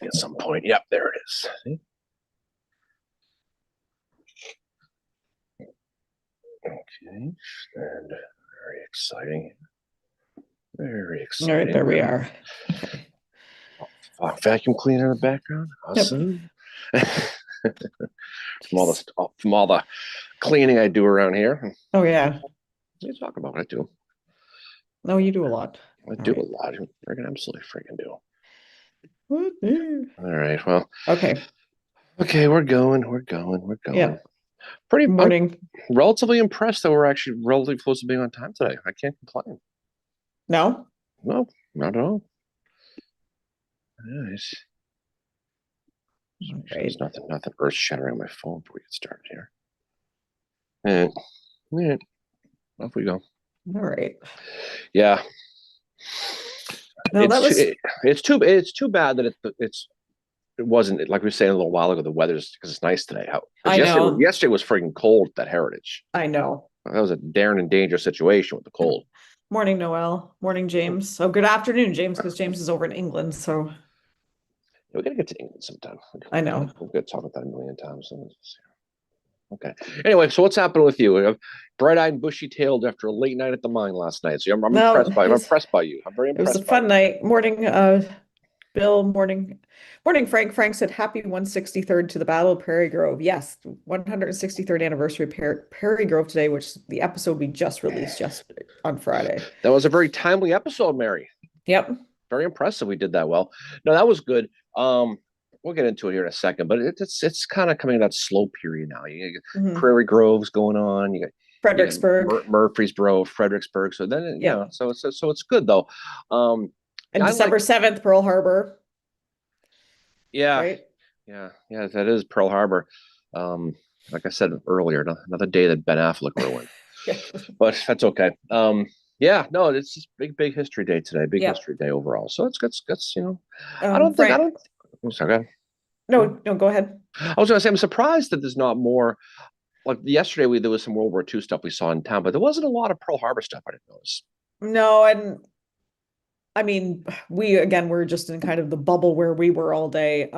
at some point. Yep, there it is. See? Okay, and very exciting. Very All right, there we exciting. are. Okay. Vacuum cleaner in the background. Yep. Awesome. Jeez. From all the cleaning I do around here. Oh yeah. You talk about what I do. No, you do a lot. I All do a right. lot. I freaking absolutely freaking do. Woo-hoo. All right. Well, Okay. okay, we're going. We're going. We're going. Yep. I'm Morning. relatively impressed that we're actually relatively close to being on time today. I can't complain. No? No, not at all. Nice. All Make sure right. there's nothing earth shattering on my phone before we get started here. And yeah, off we go. All right. Yeah, No, it's that too was it's too bad that it wasn't like we were saying a little while ago. The weather's because it's nice today. How because I know. yesterday was freaking cold at Heritage. I know. That was a daring and dangerous situation with the Yep. cold. Morning, Noel. Morning, James. Oh, good afternoon, James, because James is over in England. So We gotta get to England sometime. I know. We're gonna talk about that a million times. Okay. Anyway, so what's happening with you? Bright-eyed, and bushy-tailed after a late night at the mine last night. So I'm No, impressed by. I'm impressed by you. I'm very it was a impressed by fun you. night. Morning, Bill. Morning, Frank. Frank said happy 163rd to the Battle of Prairie Grove. Yes, 163rd anniversary of Prairie Grove today, which is the episode we just released yesterday on Friday. That was a very timely episode, Mary. Yep. Very impressive. We did that well. No, that was good. We'll get into it here in a second, but it's kind of coming to that slow period now. You get Hmm. Prairie Grove's going on. You got Fredericksburg. Murfreesboro, Fredericksburg. So then Yep. so it's good though. And I like December 7th, Pearl Harbor, yeah right? yeah that is Pearl Harbor. Um, like I said earlier, another day that Ben Affleck ruined, Yeah. but that's okay. Yeah, no, it's just big history day today, big Yep. history day overall. So it's I don't think I Frank. don't. I'm sorry. No, no, go ahead. I was going to say I'm surprised that there's not more. Like yesterday, there was some World War II stuff we saw in town, but there wasn't a lot of Pearl Harbor stuff. I didn't notice. No, and I mean, we again, we're just in kind of the bubble where we were all day.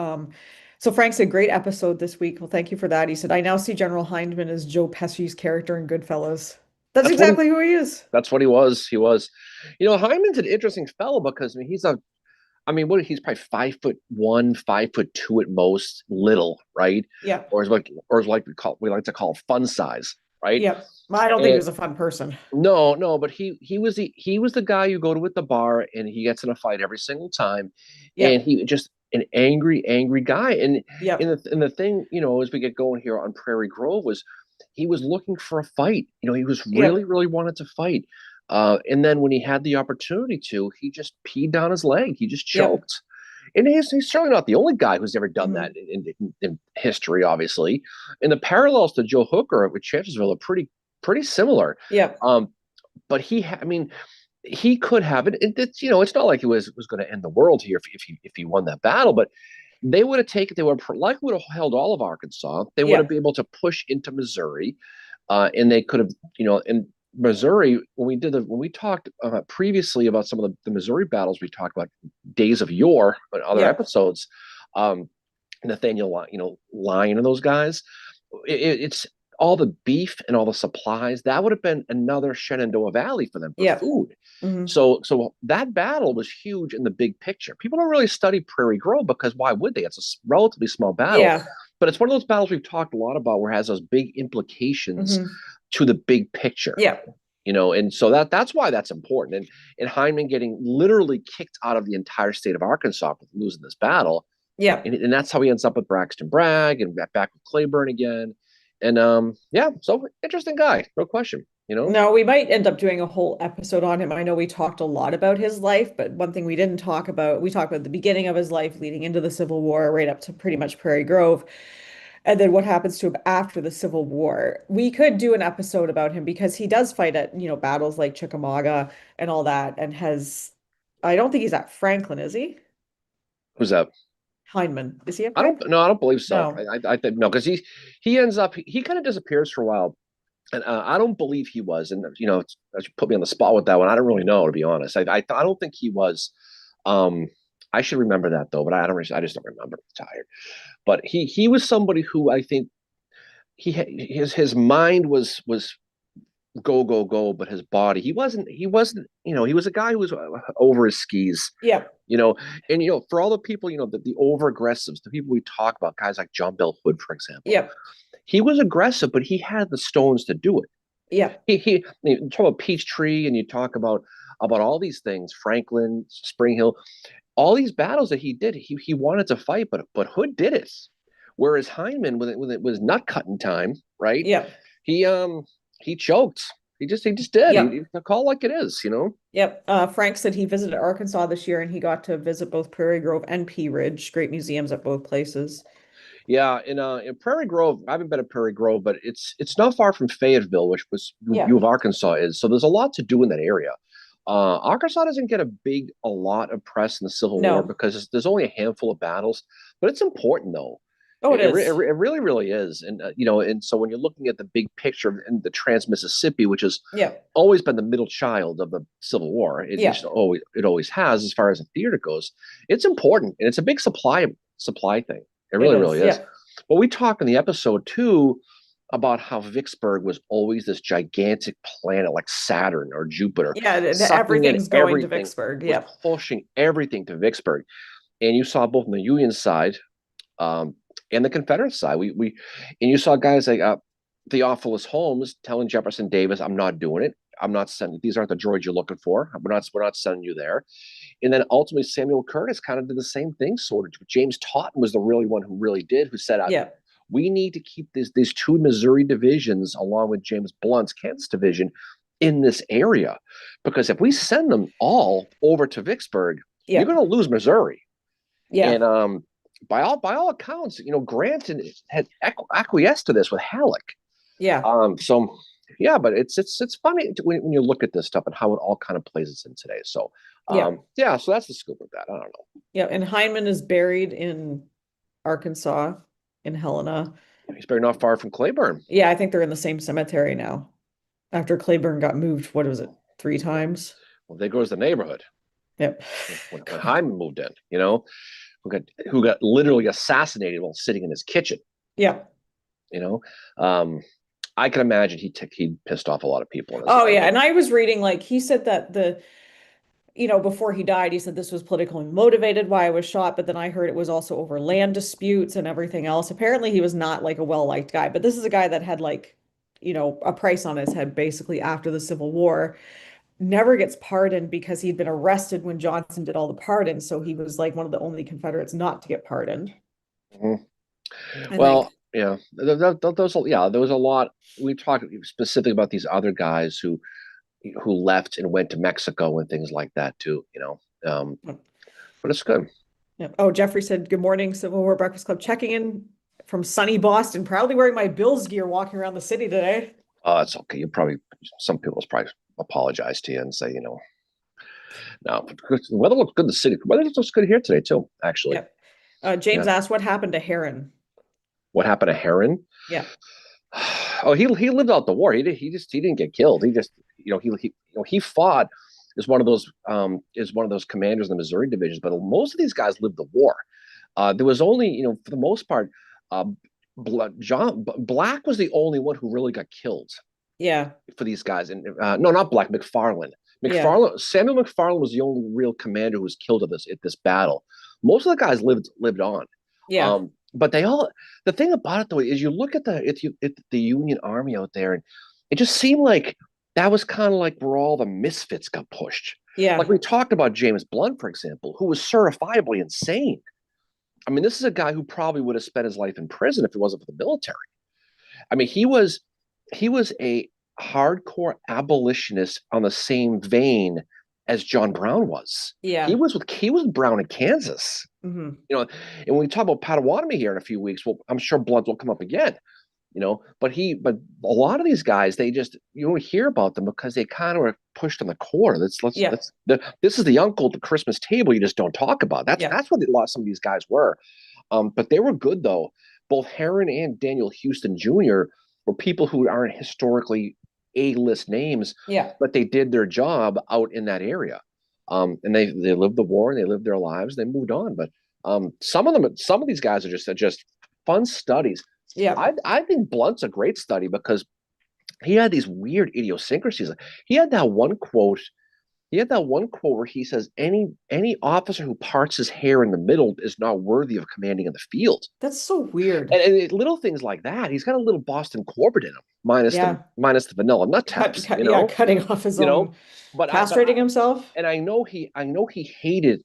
So Frank said, great episode this week. Well, thank you for that. He said, I now see General Hindman as Joe Pesci's character in Goodfellas. That's That's what he. exactly who he is. That's what he was. He was. Hyman's an interesting fellow because he's a. I mean, what he's probably 5'1", 5'2" at most, little, right? Yeah. Or is like we like to call fun size, right? Yeah. I don't think he And was a fun person. no, but he was the guy you go to at the bar and he gets in a fight every single time, and Yep. he just an angry guy. And Yep. the thing, as we get going here on Prairie Grove was he was looking for a fight. He was really, Yep. really wanted to fight. And then when he had the opportunity to, he just peed down his leg. He just Yep. choked. And he's certainly not the only guy who's ever done that Hmm. in history, obviously. And the parallels to Joe Hooker with Chancellorsville are pretty similar. Yep. Um, but I mean, he could have it. It's not like he was going to end the world here if he won that battle, but they would likely would have held all of Arkansas. They would have Yep. been able to push into Missouri, and they could have, in Missouri, when we talked previously about some of the Missouri battles, we talked about Days of Yore and other Yep. episodes. Um, Nathaniel, Lyon and those guys. It's all the beef and all the supplies. That would have been another Shenandoah Valley for them for Yep. food. Hmm. So that battle was huge in the big picture. People don't really study Prairie Grove because why would they? It's a relatively small battle, Yeah. but it's one of those battles we've talked a lot about where it has those big implications Hmm. to the big picture. Yep. And so that's why that's important. And Hindman getting literally kicked out of the entire state of Arkansas for losing this battle, Yep. and that's how he ends up with Braxton Bragg and back with Claiborne again. And yeah, so interesting guy, no question. No, we might end up doing a whole episode on him. I know we talked a lot about his life, but one thing we didn't talk about, we talked about the beginning of his life leading into the Civil War, right up to pretty much Prairie Grove, and then what happens to him after the Civil War. We could do an episode about him because he does fight at, battles like Chickamauga and all that, and I don't think he's at Franklin, is he? Who's that? Hindman. Is he at I don't Franklin? no, I don't believe so. No. I think no, because he ends up he kind of disappears for a while, and I don't believe he was. And put me on the spot with that one. I don't really know, to be honest. I don't think he was. Um, I should remember that though, but I just don't remember. I'm tired. But he was somebody who I think his mind was go go go, but his body he wasn't he was a guy who was over his skis. Yeah. You know, and for all the people the over aggressives, the people we talk about, guys like John Bell Hood, for example, Yeah. he was aggressive, but he had the stones to do it. Yeah. You talk about Peachtree, and you talk about all these things, Franklin, Spring Hill, all these battles that he did. He wanted to fight, but Hood did it. Whereas Hindman, when it was nut cutting time, right? Yeah. He he choked. He just did. Yeah. He call like it is, Yep. Frank said he visited Arkansas this year and he got to visit both Prairie Grove and Pea Ridge. Great museums at both places. Yeah, in Prairie Grove, I haven't been to Prairie Grove, but it's not far from Fayetteville, which was Yeah. U of Arkansas is. So there's a lot to do in that area. Arkansas doesn't get a lot of press in the Civil War No. because there's only a handful of battles, but it's important though. Oh, it is. It really really is, and and so when you're looking at the big picture and the Trans Mississippi, which has Yeah. always been the middle child of the Civil War, Yeah. it always has as far as the theater goes. It's important, and it's a big supply thing. It It really is. really is. Yeah. But we talk in the episode too about how Vicksburg was always this gigantic planet like Saturn or Jupiter, Yeah. sucking in Everything's going to everything, Vicksburg. was Yeah. pushing everything to Vicksburg. And you saw both on the Union side um, and the Confederate side. And you saw guys like Theophilus Holmes telling Jefferson Davis, "I'm not doing it. I'm not sending. These aren't the droids you're looking for. We're not sending you there." And then ultimately Samuel Curtis kind of did the same thing, sort of. James Totten was the really one who really did, who said, Yeah. we need to keep these two Missouri divisions along with James Blunt's Kansas division in this area, because if we send them all over to Vicksburg, Yeah. you're going to lose Missouri. Yeah. And by all accounts, Grant had acquiesced to this with Halleck. Yeah. So yeah, but it's funny when you look at this stuff and how it all kind of plays us in today. So Yeah. yeah, so that's the scoop of that. I don't know. Yeah. And Hindman is buried in Arkansas in Helena. He's buried not far from Claiborne. Yeah, I think they're in the same cemetery now. After Claiborne got moved, what was it, 3 times? Well, there goes the neighborhood. Yep. When Hyman moved in, who got literally assassinated while sitting in his kitchen. Yeah. I can imagine he pissed off a lot of people. Oh yeah, and I was reading like he said that before he died, he said this was politically motivated why I was shot, but then I heard it was also over land disputes and everything else. Apparently he was not like a well-liked guy, but this is a guy that had like, a price on his head basically after the Civil War. Never gets pardoned because he'd been arrested when Johnson did all the pardons, so he was like one of the only Confederates not to get pardoned. Mm-hmm. Well, yeah, there was a lot. We talked specifically about these other guys who left and went to Mexico and things like that too. But it's good. Yeah. Oh, Jeffrey said, "Good morning, Civil War Breakfast Club. Checking in from sunny Boston. Proudly wearing my Bills gear, walking around the city today." Oh, that's okay. Some people will probably apologize to you and say, no. The weather looks good in the city. The weather looks good here today too, actually. Yep. James asked, "What happened to Heron?" What happened to Heron? Yeah. Oh, he lived out the war. He didn't get killed. He just he fought as one of those commanders in the Missouri divisions. But most of these guys lived the war. There was only for the most part, Black was the only one who really got killed. Yeah. For these guys, and no, not Black. McFarland. Samuel McFarland was the only real commander who was killed at this battle. Most of the guys lived on. Yeah. But the thing about it though is you look at the Union Army out there, and it just seemed like that was kind of like where all the misfits got pushed. Yeah. Like we talked about James Blunt, for example, who was certifiably insane. I mean, this is a guy who probably would have spent his life in prison if it wasn't for the military. I mean, he was a hardcore abolitionist on the same vein as John Brown was. Yeah. He was with Brown in Kansas. Mm-hmm. And when we talk about Potawatomi here in a few weeks, well, I'm sure Blunt will come up again. But a lot of these guys, they just you don't hear about them because they kind of are pushed on the corner. This is the uncle at the Christmas table you just don't talk about. That's what some of these guys were. But they were good though. Both Heron and Daniel Houston Jr. were people who aren't historically A-list names, yeah, but they did their job out in that area. And they lived the war and they lived their lives. They moved on. But some of these guys are just fun studies. Yeah. I think Blunt's a great study because he had these weird idiosyncrasies. He had that one quote. He had that one quote where he says, "Any officer who parts his hair in the middle is not worthy of commanding in the field." That's so weird. And little things like that. He's got a little Boston Corbett in him, Yeah. minus the vanilla nut taps. Yeah, cutting off his You own, know. castrating himself. And I know he hated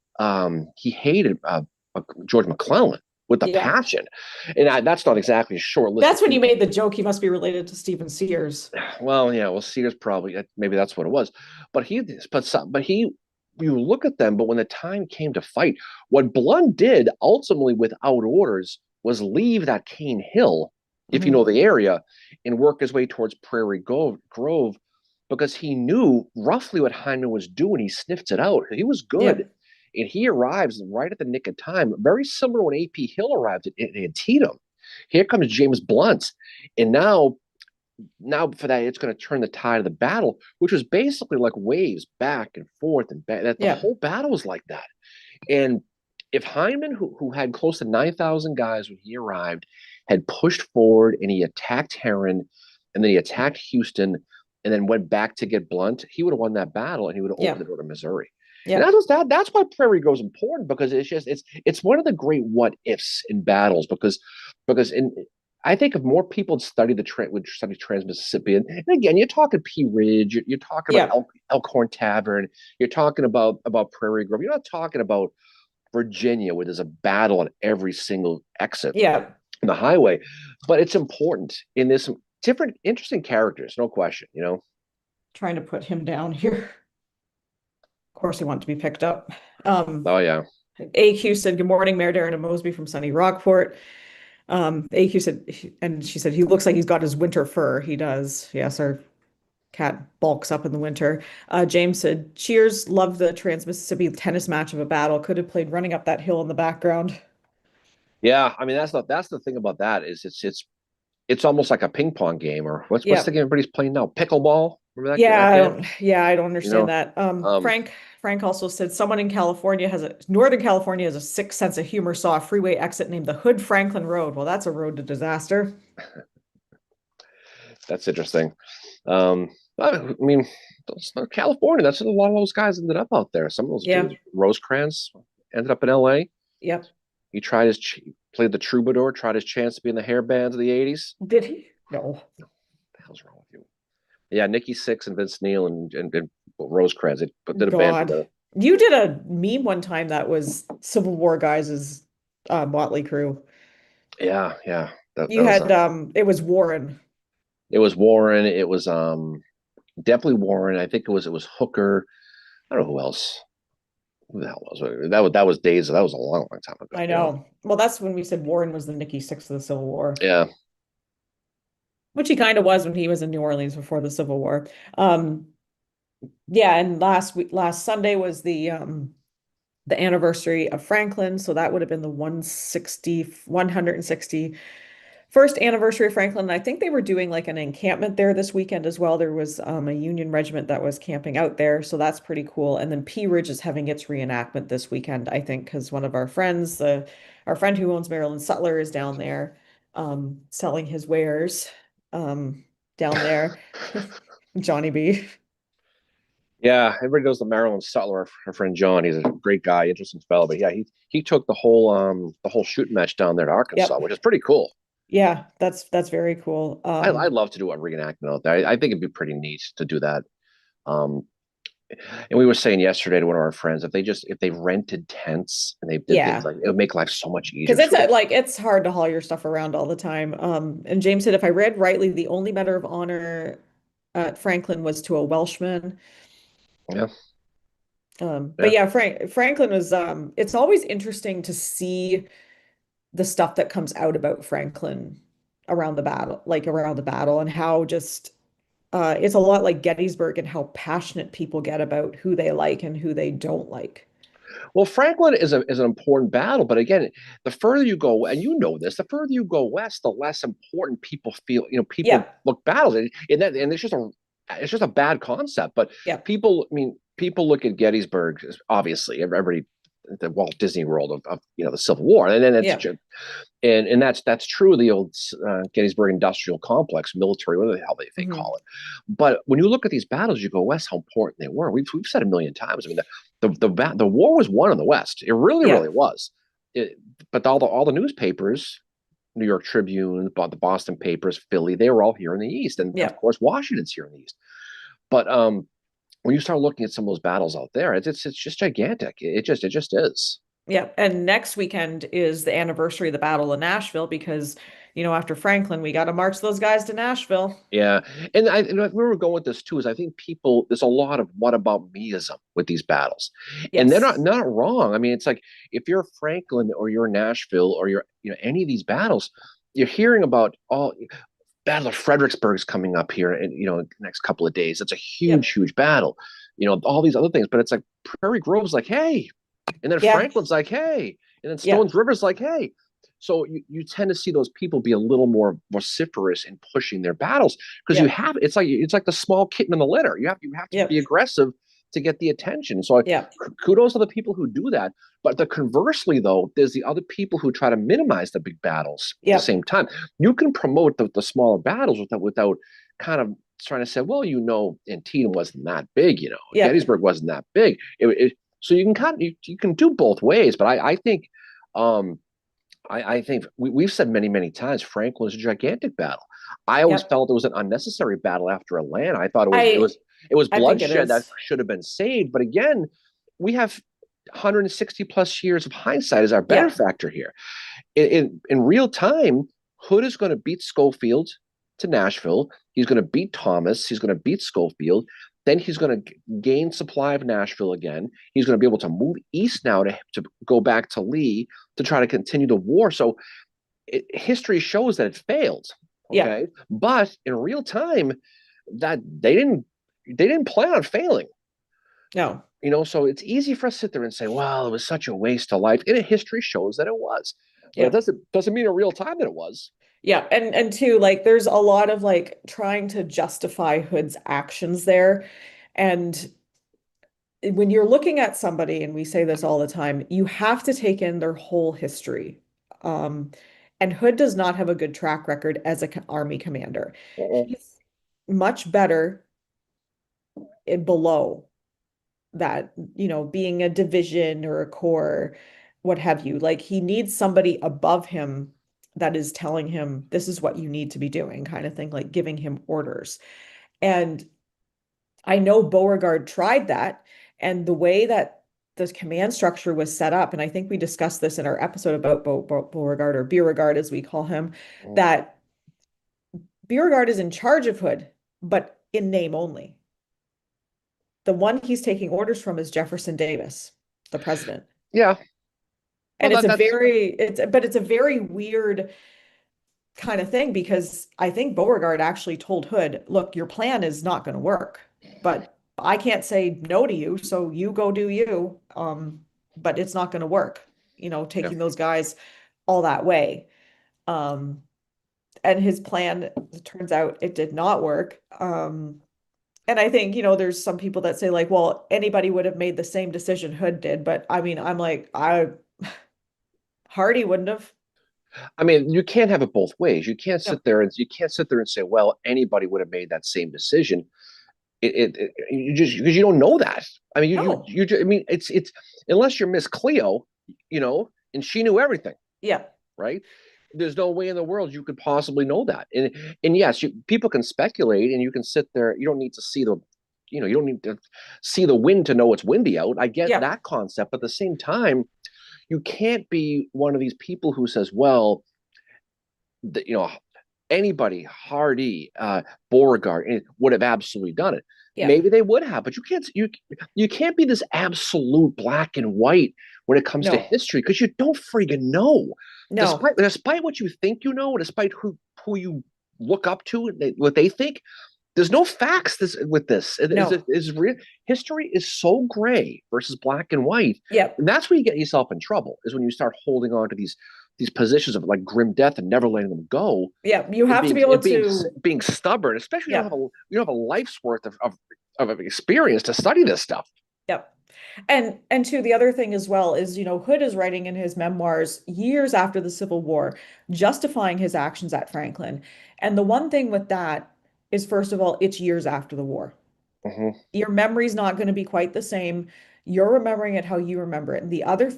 George McClellan with a Yeah. passion, and that's not exactly a short list. That's when you made the joke he must be related to Stephen Sears. Well, yeah, well, Sears probably maybe that's what it was, but he you look at them, but when the time came to fight, what Blunt did ultimately without orders was leave that Cane Hill, if you know the area, and work his way towards Prairie Grove because he knew roughly what Hindman was doing. He sniffed it out. He was good. Yeah. And he arrives right at the nick of time, very similar when A.P. Hill arrived at Antietam. Here comes James Blunt. And now for that, it's going to turn the tide of the battle, which was basically like waves back and forth and back. That the whole battle was like that. And if Hindman, who had close to 9,000 guys when he arrived, had pushed forward and he attacked Herron and then he attacked Houston and then went back to get Blunt, he would have won that battle and he would have opened the door to Missouri. Yeah. And that's why Prairie Grove is important because it's one of the great what ifs in battles because I think if more people would study Trans-Mississippi, and again, you're talking Pea Ridge, you're talking about Elkhorn Tavern, you're talking about Prairie Grove, you're not talking about Virginia where there's a battle on every single exit in the highway, but it's important in this different interesting characters, no question, Trying to put him down here. Of course, he wanted to be picked up. Oh yeah. AQ said, "Good morning, Mayor Darren and Mosby from sunny Rockport." AQ said, and she said, "He looks like he's got his winter fur." He does. Yes, our cat bulks up in the winter. James said, "Cheers, love the Trans-Mississippi tennis match of a battle. Could have played running up that hill in the background." Yeah, I mean that's the thing about that is it's almost like a ping pong game or what's the game everybody's playing now? Pickleball? Remember that? I don't understand that. Frank also said someone in Northern California has a sick sense of humor, saw a freeway exit named the Hood Franklin Road. Well, that's a road to disaster. That's interesting. I mean, California, that's what a lot of those guys ended up out there. Some of those dudes, Rosecrans ended up in LA. Yep. He played the troubadour, tried his chance to be in the hair bands of the 80s. Did he? No. What the hell's wrong with you? Yeah, Nikki Sixx and Vince Neil and Rosecrans. Did a band together. You did a meme one time that was Civil War guys' Motley Crue. Yeah. It was Warren. It was Warren. It was definitely Warren. I think it was Hooker. I don't know who else. Who the hell was it? That was days. That was a long time ago. I know. Well, that's when we said Warren was the Nikki Sixx of the Civil War. Yeah. Which he kind of was when he was in New Orleans before the Civil War. Yeah, and last Sunday was the anniversary of Franklin, so that would have been the 161st anniversary of Franklin. And I think they were doing like an encampment there this weekend as well. There was a Union regiment that was camping out there, so that's pretty cool. And then Pea Ridge is having its reenactment this weekend, I think, because one of our friends, our friend who owns Maryland Sutler, is down there selling his wares down there. Johnny B. Yeah, everybody knows the Maryland Sutler, our friend John. He's a great guy, interesting fellow. But yeah, he took the whole shooting match down there to Arkansas, which is pretty cool. Yeah, that's very cool. I'd love to do a reenactment out there. I think it'd be pretty neat to do that. And we were saying yesterday to one of our friends, if they rented tents and they did things like it would make life so much easier. Because it's hard to haul your stuff around all the time. And James said, if I read rightly, the only Medal of Honor at Franklin was to a Welshman. Yeah. But yeah, Franklin was it's always interesting to see the stuff that comes out about Franklin around the battle, and how just it's a lot like Gettysburg and how passionate people get about who they like and who they don't like. Well, Franklin is an important battle, but again, the further you go, and you know this, the further you go west, the less important people feel. People look battles, and it's just a bad concept. But people, I mean, people look at Gettysburg as obviously everybody the Walt Disney World of the Civil War, and then Yeah. and that's true of the old Gettysburg Industrial Complex, military, whatever the hell they Hmm. call it. But when you look at these battles, you go, West, how important they were. We've said a million times. I mean, the war was won in the West. It really, Yeah. really was. But all the newspapers, New York Tribune, the Boston papers, Philly, they were all here in the East, and Yeah. of course Washington's here in the East. But when you start looking at some of those battles out there, it's just gigantic. It just is. Yeah. And next weekend is the anniversary of the Battle of Nashville because, after Franklin, we got to march those guys to Nashville. Yeah, and where we're going with this too is I think there's a lot of what about meism with these battles, and they're Yes. not wrong. I mean, it's like if you're Franklin or you're Nashville or you're any of these battles, you're hearing about all Battle of Fredericksburg's coming up here in the next couple of days. It's a Yep. huge battle, all these other things, but it's like Prairie Grove's like, hey, and then Yeah. Franklin's like, hey, and then Yeah. Stones River's like, hey. So you tend to see those people be a little more vociferous in pushing their battles because Yep. it's like the small kitten in the litter. You have to be Yep. aggressive to get the attention. So Yep. kudos to the people who do that. But conversely, though, there's the other people who try to minimize the big battles at the Yep. same time. You can promote the smaller battles without kind of trying to say, well, Antietam wasn't that big, Yep. Gettysburg wasn't that big. So you can you can do both ways. But I think I think we've said many times Franklin was a gigantic battle. I always Yep. felt it was an unnecessary battle after Atlanta. I thought I it was I think it bloodshed that is. should have been saved. But again, we have 160 plus years of hindsight as our better Yeah. factor here. In real time, Hood is going to beat Schofield to Nashville. He's going to beat Thomas. He's going to beat Schofield. Then he's going to gain supply of Nashville again. He's going to be able to move east now to go back to Lee to try to continue the war. So history shows that it failed. Yeah. Okay, but in real time, that they didn't plan on failing. No. So it's easy for us to sit there and say, "Well, it was such a waste of life." And history shows that it was, but it Yeah. doesn't mean in real time that it was. Yeah. And two, like there's a lot of like trying to justify Hood's actions there. And when you're looking at somebody, and we say this all the time, you have to take in their whole history. Um, and Hood does not have a good track record as an army commander. Uh-uh. He's much better below that, being a division or a corps, what have you. Like he needs somebody above him that is telling him this is what you need to be doing, kind of thing, like giving him orders. And I know Beauregard tried that, and the way that the command structure was set up, and I think we discussed this in our episode about Beauregard, or Beauregard as we call him, that Beauregard is in charge of Hood, but in name only. The one he's taking orders from is Jefferson Davis, the president. Yeah. And Well, it's a very weird kind of thing because I think Beauregard actually told Hood, look, your plan is not going to work, but I can't say no to you, so you go do you. But it's not going to work, taking those guys all that way. And his plan, it turns out it did not work. And I think, there's some people that say like, well, anybody would have made the same decision Hood did. But I mean, I'm like, Hardee wouldn't have. I mean, you can't have it both ways. You can't No. sit there and say, well, anybody would have made that same decision. You just because you don't know that. I mean, No. I mean, it's unless you're Miss Cleo, and she knew everything, Yeah. right? There's no way in the world you could possibly know that. And yes, people can speculate, and you can sit there. You don't need to see you don't need to see the wind to know it's windy out. I get Yeah. that concept, but at the same time, you can't be one of these people who says, well, anybody, Hardee, Beauregard, would have absolutely done it. Yeah. Maybe they would have, but you can't be this absolute black and white when it comes to No. history because you don't friggin' know. No. Despite what you think you know, despite who you look up to, what they think, there's no facts with this. No. History is so gray versus black and white. Yeah. And that's where you get yourself in trouble, is when you start holding on to these positions of like grim death and never letting them go. Yeah. You have to be able being stubborn, especially Yeah. you don't have a life's worth of experience to study this stuff. Yep. And to the other thing as well is, Hood is writing in his memoirs years after the Civil War, justifying his actions at Franklin. And the one thing with that is, first of all, it's years after the war. Hmm. Your memory's not going to be quite the same. You're remembering it how you remember it. And the other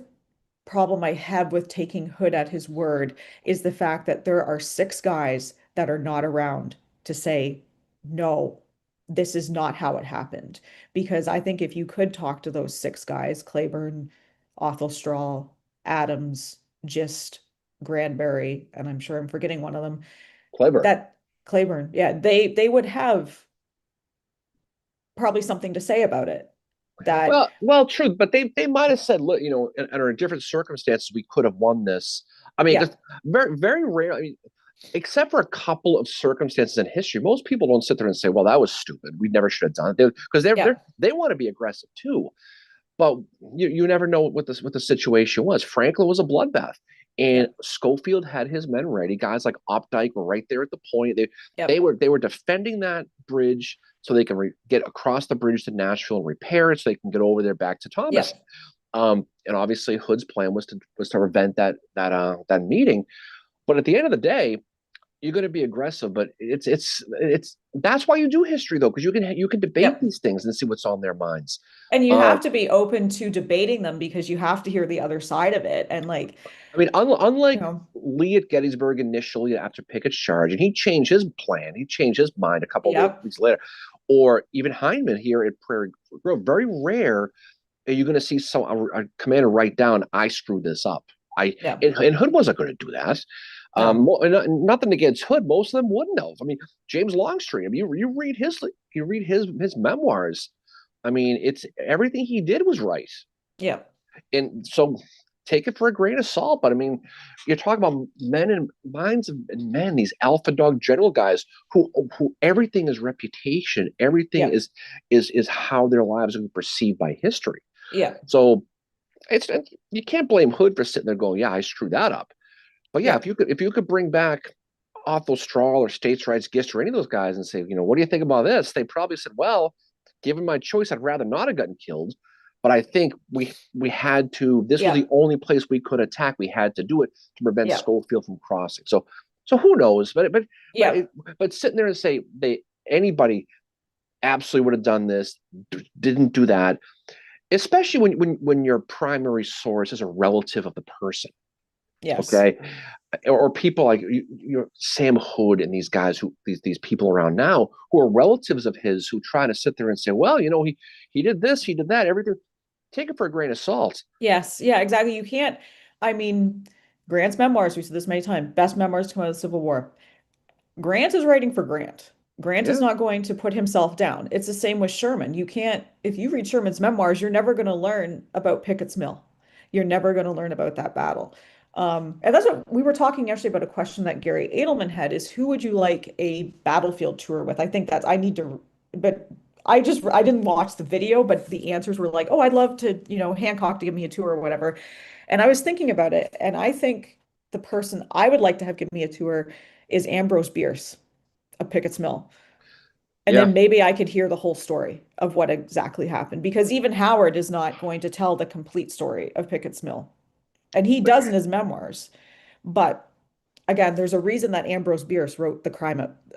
problem I have with taking Hood at his word is the fact that there are six guys that are not around to say, no, this is not how it happened. Because I think if you could talk to those six guys, Claiborne, Straw, Adams, Gist, Granbury, and I'm sure I'm forgetting one of them, Clever. that Claiborne, yeah, they would have probably something to say about it. That, True, but they might have said, look, under different circumstances, we could have won this. I mean, yeah, just very, very rare. I mean, except for a couple of circumstances in history, most people don't sit there and say, "Well, that was stupid. We never should have done it," because yeah, they want to be aggressive too. But you never know what the situation was. Franklin was a bloodbath, yeah, and Schofield had his men ready. Guys like Opdyke were right there at the point. They yep, were defending that bridge so they can get across the bridge to Nashville and repair it, so they can get over there back to Thomas. yep, And obviously Hood's plan was to prevent that meeting. But at the end of the day, you're going to be aggressive, but it's that's why you do history though, because you can debate yep. these things and see what's on their minds. And you Um, have to be open to debating them because you have to hear the other side of it. And like, I mean, you unlike know, Lee at Gettysburg initially after Pickett's charge, and he changed his plan, he changed his mind a couple of yep, weeks later, or even Hindman here at Prairie Grove, very rare are you going to see a commander write down, "I screwed this up." yeah, And Hood wasn't going to do that. no, Nothing against Hood, most of them wouldn't have. I mean, James Longstreet. I mean, you read his memoirs. I mean, it's everything he did was right, yeah, and so take it for a grain of salt. But I mean, you're talking about men and minds of men, these alpha dog general guys who everything is reputation, everything yeah, is how their lives are perceived by history. yeah, So it's you can't blame Hood for sitting there going, "Yeah, I screwed that up." But yeah, yeah, if you could bring back Otho Strahl or States Rights Gist or any of those guys and say, what do you think about this? They probably said, well, given my choice, I'd rather not have gotten killed. But I think we had to. This was yeah, the only place we could attack. We had to do it to prevent yeah, Schofield from crossing. So who knows? But yeah, but sitting there and say anybody absolutely would have done this, didn't do that, especially when your primary source is a relative of the person. yes, Okay, or people like Sam Hood and these guys these people around now who are relatives of his who try to sit there and say, well, he did this, he did that, everything. Take it for a grain of salt. yes, yeah, exactly. You can't, I mean, Grant's memoirs, we said this many times, best memoirs to come out of the Civil War. Grant is writing for Grant. Grant is Yeah, not going to put himself down. It's the same with Sherman. You can't, if you read Sherman's memoirs, you're never going to learn about Pickett's Mill. You're never going to learn about that battle. And that's what we were talking actually about a question that Gary Edelman had is who would you like a battlefield tour with? I think that's, I need to, but I didn't watch the video, but the answers were like, oh, I'd love to, Hancock to give me a tour or whatever. And I was thinking about it, and I think the person I would like to have give me a tour is Ambrose Bierce of Pickett's Mill. And yeah, then maybe I could hear the whole story of what exactly happened because even Howard is not going to tell the complete story of Pickett's Mill. And he does in his memoirs. But again, there's a reason that Ambrose Bierce wrote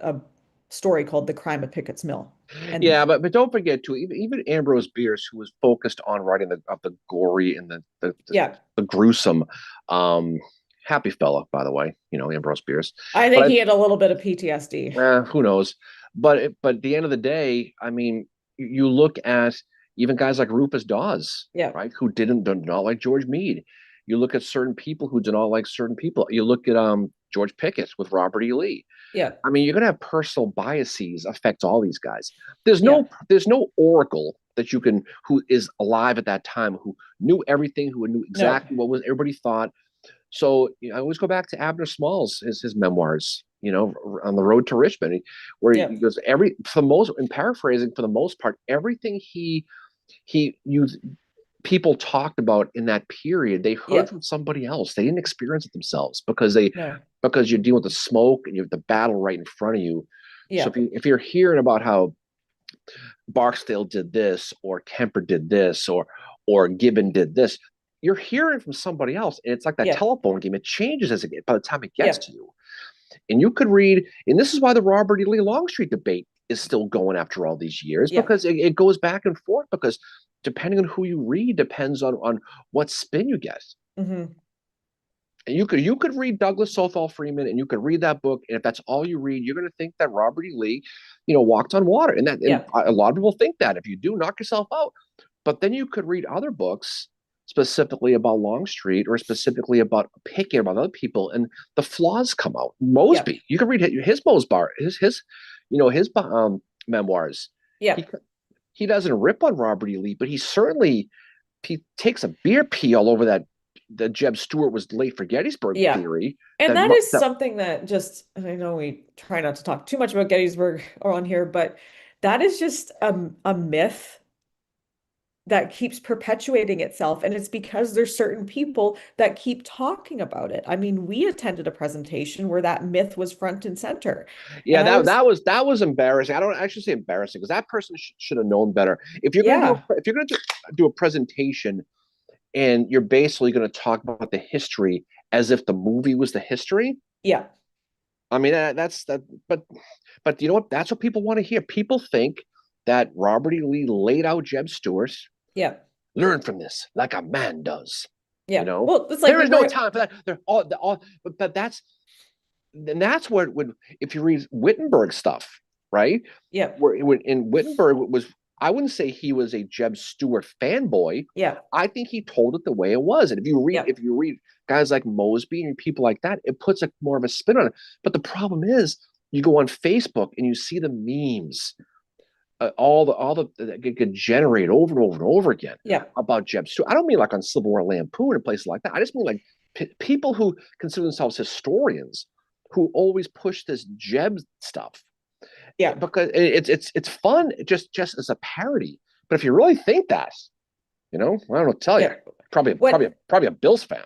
a story called The Crime of Pickett's Mill. And yeah. But don't forget too, even Ambrose Bierce, who was focused on writing the gory and yeah, the gruesome. um Happy fella, by the way, Ambrose Bierce. I But think he had a little bit of PTSD. who knows? But at the end of the day, I mean, you look at even guys like Rufus Dawes, Yeah, right, who did not like George Meade. You look at certain people who do not like certain people. You look at George Pickett with Robert E. Lee. yeah, I mean, you're gonna have personal biases affect all these guys. yeah, There's no oracle that you can who is alive at that time who knew everything, who knew no, exactly what was everybody thought. So I always go back to Abner Smalls, his memoirs, on the road to Richmond, where yeah, he goes for the most, in paraphrasing, for the most part, everything he used people talked about in that period, they heard yeah, from somebody else. They didn't experience it themselves no, because you're dealing with the smoke and you have the battle right in front of you. So yeah, if you're hearing about how Barksdale did this, or Kemper did this, or Gibbon did this. You're hearing from somebody else, and it's like that Yeah. telephone game. It changes by the time it gets Yeah. to you. And you could read, and this is why the Robert E. Lee Longstreet debate is still going after all these years, Yeah. because it goes back and forth, because depending on who you read depends on what spin you get. Mm-hmm. And you could read Douglas Southall Freeman, and you could read that book, and if that's all you read, you're going to think that Robert E. Lee, walked on water, and Yeah. a lot of people think that. If you do, knock yourself out. But then you could read other books specifically about Longstreet, or specifically about picking about other people, and the flaws come out. Mosby, Yeah. you can read his memoirs. Yeah. He doesn't rip on Robert E. Lee, but he takes a beer pee all over that Jeb Stuart was late for Gettysburg theory. And that is something that just, and I know we try not to talk too much about Gettysburg on here, but that is just a myth that keeps perpetuating itself. And it's because there's certain people that keep talking about it. I mean, we attended a presentation where that myth was front and center. Yeah, that was embarrassing. I should say embarrassing, because that person should have known better. If you're going to do a presentation, and you're basically going to talk about the history as if the movie was the history. Yeah. I mean, that's that. But you know what? That's what people want to hear. People think that Robert E. Lee laid out Jeb Stuart. Yeah. Learn from this like a man does. Yeah. Well, it's like there is no time for that. They're all, but that's what would, if you read Wittenberg stuff, right? Yeah. In Wittenberg was, I wouldn't say he was a Jeb Stuart fanboy. Yeah. I think he told it the way it was. And if you read guys like Mosby and people like that, it puts more of a spin on it. But the problem is, you go on Facebook and you see the memes, all that get generated over and over and over again about Jeb Stuart. I don't mean like on Civil War Lampoon and places like that. I just mean like people who consider themselves historians, who always push this Jeb stuff. Yeah, because it's fun just as a parody. But if you really think that, I don't know what to tell you. Probably a Bills fan.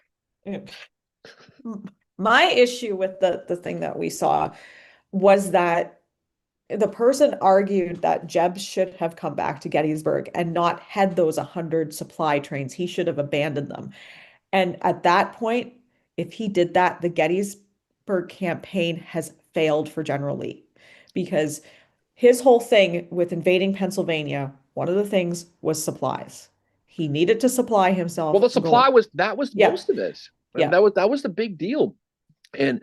My issue with the thing that we saw was that the person argued that Jeb should have come back to Gettysburg and not had those 100 supply trains. He should have abandoned them. And at that point, if he did that, the Gettysburg campaign has failed for General Lee, because his whole thing with invading Pennsylvania, one of the things was supplies. He needed to supply himself. Well, the supply was most of it. Yeah. That was the big deal. And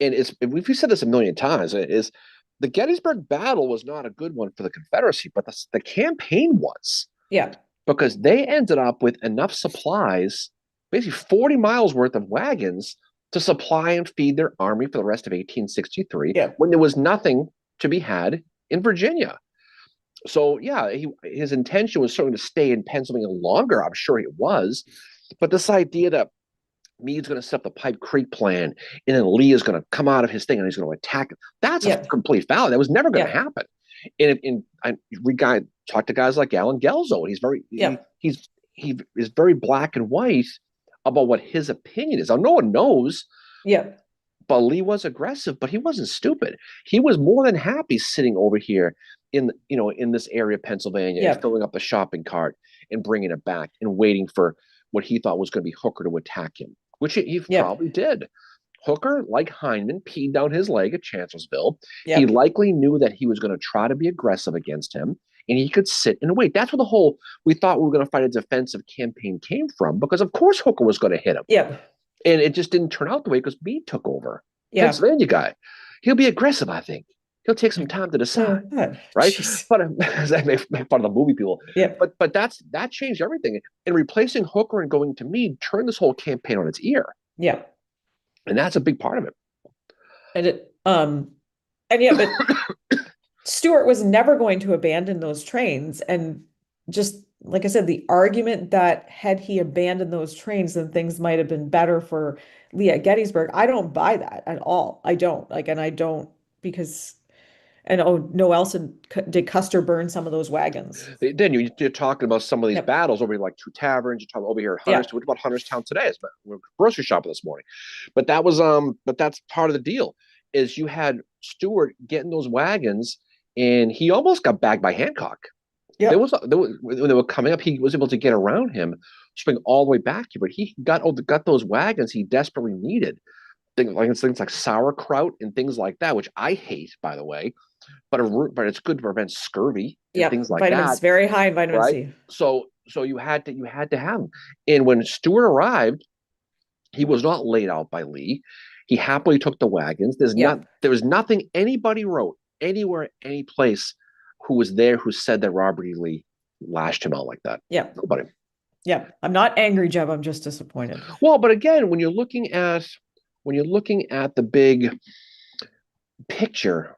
we've said this a million times, is the Gettysburg battle was not a good one for the Confederacy, but the campaign was. Yeah. Because they ended up with enough supplies, basically 40 miles worth of wagons, to supply and feed their army for the rest of 1863, when there was nothing to be had in Virginia. So yeah, his intention was certainly to stay in Pennsylvania longer. I'm sure it was, but this idea that Meade's going to set up the Pipe Creek plan, and then Lee is going to come out of his thing and he's going to attack it, that's a complete foul. That was never going to happen. And we talk to guys like Alan Gelzo, and he's very he is very black and white about what his opinion is. Now, no one knows. Yeah. But Lee was aggressive, but he wasn't stupid. He was more than happy sitting over here in this area of Pennsylvania, filling up the shopping cart and bringing it back, and waiting for what he thought was going to be Hooker to attack him, which he probably did. Hooker, like Hindman, peed down his leg at Chancellorsville. Yep. He likely knew that he was going to try to be aggressive against him, and he could sit and wait. That's where we thought we were going to fight a defensive campaign came from, because of course Hooker was going to hit him. Yeah. And it just didn't turn out the way, because Meade took over. Yeah. Pennsylvania guy. He'll be aggressive, I think. He'll take some time to decide, right? Jeez. But that make fun of the movie people. Yeah. But that changed everything. And replacing Hooker and going to Meade turned this whole campaign on its ear. Yeah. And that's a big part of it. But Stuart was never going to abandon those trains. And just like I said, the argument that had he abandoned those trains, then things might have been better for Lee at Gettysburg. I don't buy that at all. I don't because. And Nelson, did Custer burn some of those wagons? Then you're talking about some of these battles over like Two Taverns. You're talking over here at Hunterstown. What about Hunterstown today? We're grocery shopping this morning, but that was but that's part of the deal. Is you had Stuart getting those wagons and he almost got bagged by Hancock. There was when they were coming up, he was able to get around him, swing all the way back here, but he got those wagons he desperately needed. Things like sauerkraut and things like that, which I hate, by the way. But it's good to prevent scurvy and Yep. things like Vitamins, that, very high in vitamin right? C. So you had to have him. And when Stuart arrived, he was not laid out by Lee. He happily took the wagons. Yep. There was nothing anybody wrote anywhere, any place who was there who said that Robert E. Lee lashed him out like that. Yep. Nobody. Yep. I'm not angry, Jeb. I'm just disappointed. Well, but again, when you're looking at the big picture,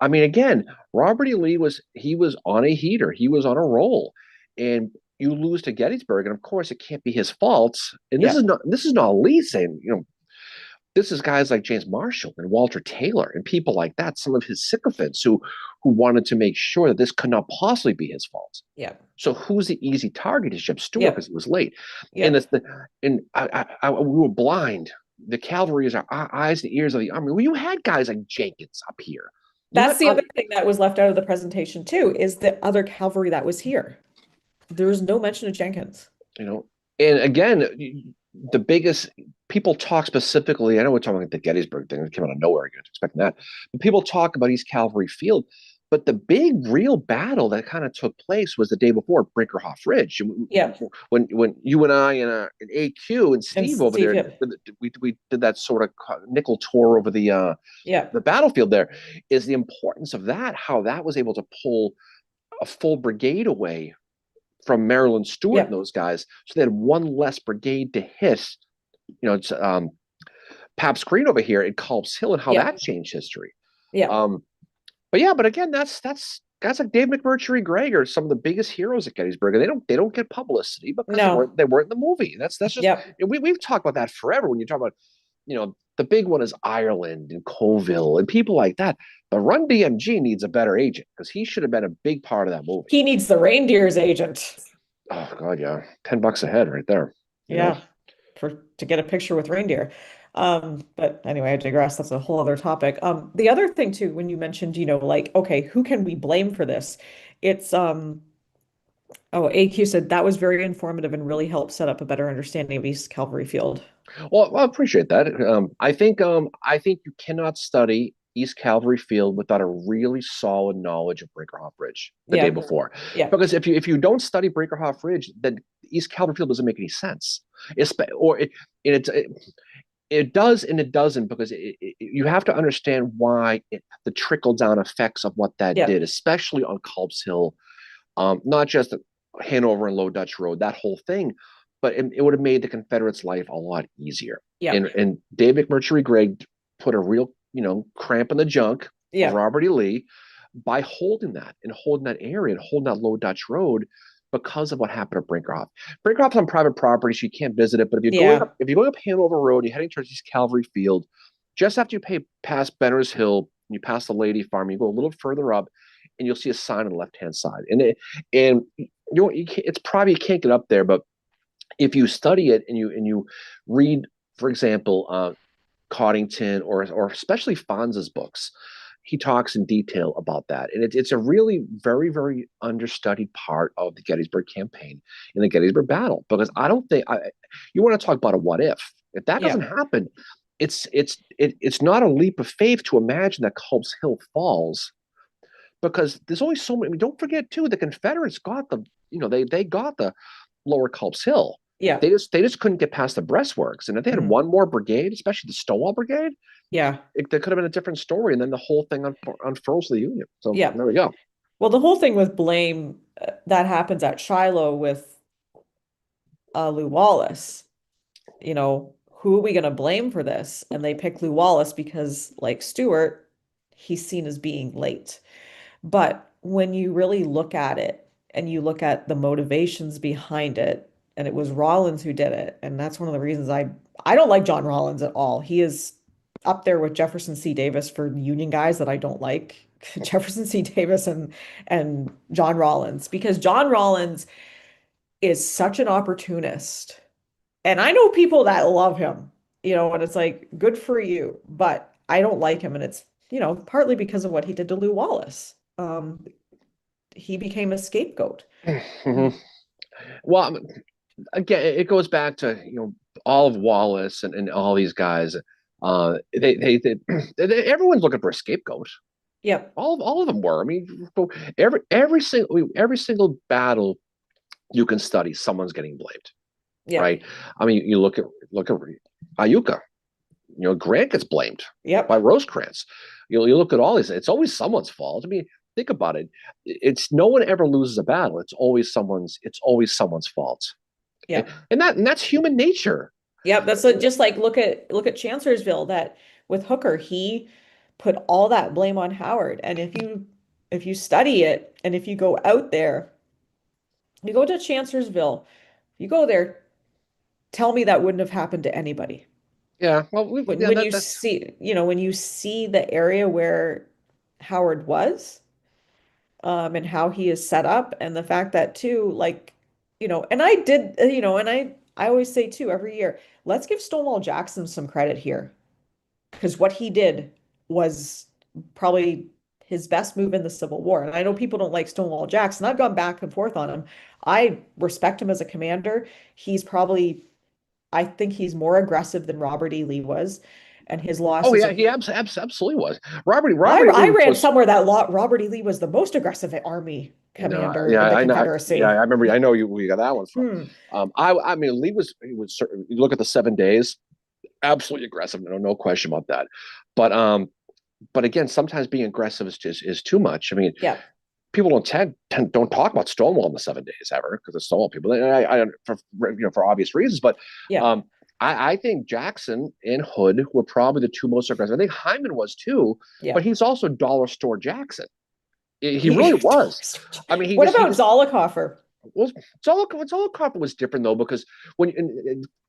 I mean, again, Robert E. Lee was on a heater. He was on a roll, and you lose to Gettysburg, and of course, it can't be his fault. And Yeah. this is not Lee saying, this is guys like James Marshall and Walter Taylor and people like that, some of his sycophants who wanted to make sure that this could not possibly be his fault. Yeah. So who's the easy target is Jeb Stuart Yeah. because he was late, Yeah. and we were blind. The cavalry is our eyes, the ears of the army. Well, you had guys like Jenkins up here. That's the other thing that was left out of the presentation too, is the other cavalry that was here. There's no mention of Jenkins. And again, the biggest people talk specifically. I know we're talking about the Gettysburg thing. It came out of nowhere. You're expecting that, but people talk about East Cavalry Field. But the big real battle that kind of took place was the day before Brinkerhoff Ridge. Yeah. When you and I and AQ and Steve over there, yep. we did that sort of nickel tour over the battlefield. There is the importance of that. How that was able to pull a full brigade away from Maryland Stewart and those guys, so they had one less brigade to hit. It's Paps Green over here in Culp's Hill, and how that changed history. Yeah. But again, that's guys like Dave McMurtry Gregg are some of the biggest heroes at Gettysburg, and they don't get publicity because they weren't in the movie. That's just we've talked about that forever. When you talk about the big one is Ireland and Colville and people like that. But Run DMG needs a better agent because he should have been a big part of that movie. He needs the reindeer's agent. Oh God, yeah, $10 a head right there. Yeah, to get a picture with reindeer. But anyway, I digress. That's a whole other topic. The other thing too, when you mentioned, like, okay, who can we blame for this? It's AQ said that was very informative and really helped set up a better understanding of East Cavalry Field. Well, I appreciate that. I think you cannot study East Cavalry Field without a really solid knowledge of Brinkerhoff Ridge the day before. Yeah. Because if you don't study Brinkerhoff Ridge, then East Cavalry Field doesn't make any sense. It does and it doesn't, because you have to understand why the trickle down effects of what that did, especially on Culp's Hill, not just Hanover and Low Dutch Road, that whole thing, but it would have made the Confederates' life a lot easier. Yeah. And Dave McMurtry Gregg put a real cramp in the junk of Robert E. Lee by holding that area and holding that Low Dutch Road, because of what happened at Brinkerhoff. Brinkerhoff's on private property, so you can't visit it. But if you're going up Hanover Road, you're heading towards East Cavalry Field, just after you pass Benner's Hill, you pass the Lady Farm, you go a little further up, and you'll see a sign on the left-hand side. It's probably, you can't get up there, but if you study it and you read, for example, Coddington or especially Fonza's books, he talks in detail about that. And it's a really very, very understudied part of the Gettysburg campaign and the Gettysburg battle, because I don't think you want to talk about a what if that doesn't happen. It's not a leap of faith to imagine that Culp's Hill falls, because there's only so many. I mean, don't forget too, the Confederates got they got the lower Culp's Hill. Yeah. They just couldn't get past the breastworks. And if they had one more brigade, especially the Stonewall Brigade, there could have been a different story. And then the whole thing unfurls to the Union. So there we go. Well, the whole thing with blame that happens at Shiloh with Lew Wallace, who are we going to blame for this? And they pick Lew Wallace because, like Stuart, he's seen as being late. But when you really look at it and you look at the motivations behind it, and it was Rawlins who did it. And that's one of the reasons I don't like John Rawlins at all. He is up there with Jefferson C. Davis for Union guys that I don't like. Jefferson C. Davis and John Rawlins, because John Rawlins is such an opportunist. And I know people that love him, and it's like, good for you. But I don't like him. And it's, partly because of what he did to Lew Wallace. um, he became a scapegoat. Mhm. Well, again, it goes back to, all of Wallace and all these guys. Everyone's looking for a scapegoat. Yep. All of them were. I mean, every single battle you can study, someone's getting blamed, Yep. right? I mean, you look at Iuka. Grant gets blamed by Yep. Rosecrans. You look at all these; it's always someone's fault. I mean, think about it. It's no one ever loses a battle. It's always someone's. It's always someone's fault, and, Yep. that's human nature. Yep. That's just like look at Chancellorsville, that with Hooker, he put all that blame on Howard. And if you study it, and if you go out there, you go to Chancellorsville, you go there, tell me that wouldn't have happened to anybody. Yeah. Well, When yeah, when you see, when you see the area where Howard was, and how he is set up, and the fact that too, like, and I did, and I always say too, every year, let's give Stonewall Jackson some credit here, because what he did was probably his best move in the Civil War. And I know people don't like Stonewall Jackson. I've gone back and forth on him. I respect him as a commander. He's probably, I think he's more aggressive than Robert E. Lee was, and his Oh losses yeah, are. he absolutely was. Robert I, Robert E. I Lee read was. somewhere that Robert E. Lee was the most aggressive army No, commander yeah, in the I know. Yeah, I Confederacy. remember. I know you. We got that one from. Hmm. I mean, Lee was. He was. You look at the 7 days. Absolutely aggressive. No question about that. But but again, sometimes being aggressive is too much. I mean, Yeah. people don't talk about Stonewall in the 7 days ever because of Stonewall people. And I for obvious reasons. But Yeah. um, I think Jackson and Hood were probably the two most aggressive. I think Hyman was too, Yeah. but he's also dollar store Jackson. He really was. I mean, What he about just Zollicoffer? well, Zollicoffer was different though because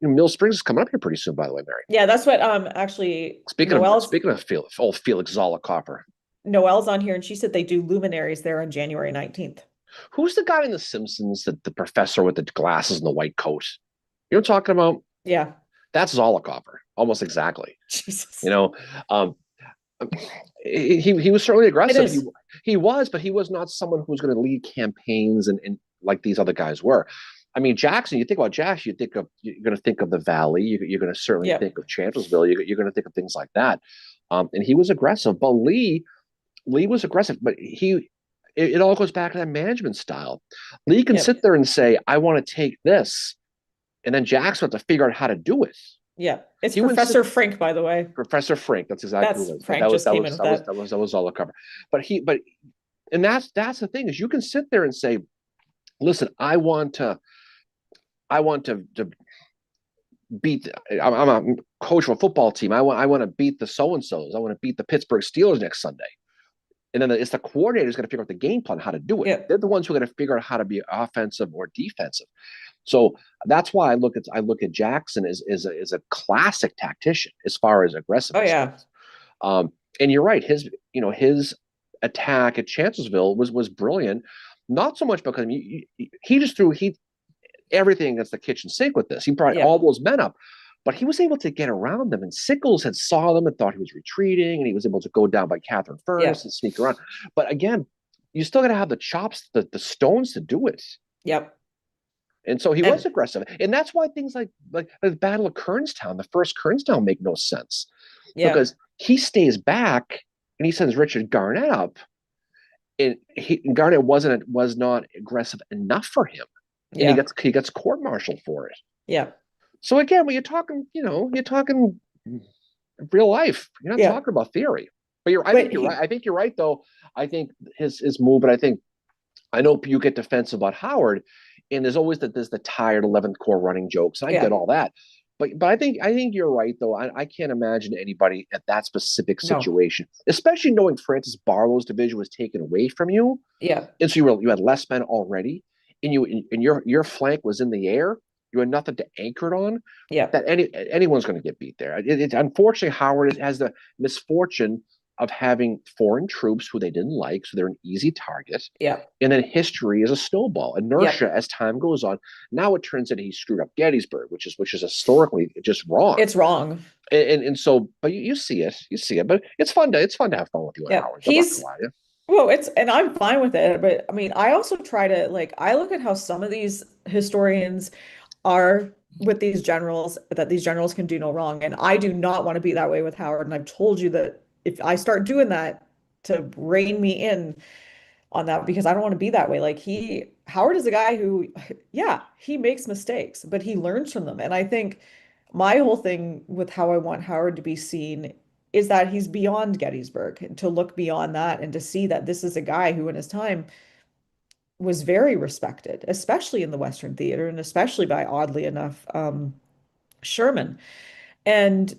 Mill Springs is coming up here pretty soon. By the way, Mary. Yeah, that's what actually Speaking of Noelle's speaking of Felix Zollicoffer, Noelle's on here, and she said they do luminaries there on January 19th. who's the guy in The Simpsons, that the professor with the glasses and the white coat? You know what I'm talking about? Yeah. That's Zollicoffer, almost exactly. Jesus. You know, um, he was certainly It aggressive. is. He was, but he was not someone who was going to lead campaigns and like these other guys were. I mean, Jackson. You think about Jackson, you're going to think of the Valley. You're going to certainly Yep. think of Chancellorsville. You're going to think of things like that. And he was aggressive, but Lee was aggressive, but it all goes back to that management style. Lee can Yep. sit there and say, "I want to take this," and then Jackson has to figure out how to do it. Yeah. It's He wouldn't sit, Professor Frink, by the way. Professor Frank. That's exactly what That's it was. Frank just came in with that. That was all a cover. But and that's the thing, is you can sit there and say, "Listen, I want to beat. I'm a coach of a football team. I want to beat the so and so's. I want to beat the Pittsburgh Steelers next Sunday." And then it's the coordinators going to figure out the game plan, how to do it. Yeah. They're the ones who are going to figure out how to be offensive or defensive. So that's why I look at Jackson as a classic tactician as far as aggressiveness. Oh yeah. And you're right. His attack at Chancellorsville was brilliant. Not so much because he just threw everything against the kitchen sink with this. He brought Yeah. all those men up, but he was able to get around them. And Sickles had saw them and thought he was retreating, and he was able to go down by Catherine Furnace and sneak around. But again, you still got to have the chops, the stones to do it. Yep. And so he was aggressive, and that's why things like the Battle of Kernstown, the first Kernstown, make no sense, because he stays back and he sends Richard Garnett up, and Garnett was not aggressive enough for him, and he gets court-martialed for it. Yeah. So again, when you're talking real life. You're not talking about theory. But I think you're right. I think you're right, though. I think his move, but I know you get defensive about Howard, and there's the tired 11th Corps running jokes. And I get all that. But I think you're right, though. I can't imagine anybody at that specific situation, especially knowing Francis Barlow's division was taken away from you. Yeah. And so you had less men already, and your flank was in the air. You had nothing to anchor it on. Yeah. That anyone's going to get beat there. Unfortunately, Howard has the misfortune of having foreign troops who they didn't like, so they're an easy target. Yeah. And then history is a snowball, inertia as time goes on. Now it turns out he screwed up Gettysburg, which is historically just wrong. It's wrong. And so, but you see it, but it's fun to have fun with you, Howard. Well, and I'm fine with it, but I mean, I also try to like, I look at how some of these historians are with these generals, that these generals can do no wrong. And I do not want to be that way with Howard. And I've told you that if I start doing that, to rein me in on that, because I don't want to be that way. Like Howard is a guy who, yeah, he makes mistakes, but he learns from them. And I think my whole thing with how I want Howard to be seen is that he's beyond Gettysburg, and to look beyond that and to see that this is a guy who in his time was very respected, especially in the Western theater and especially by, oddly enough, Sherman. And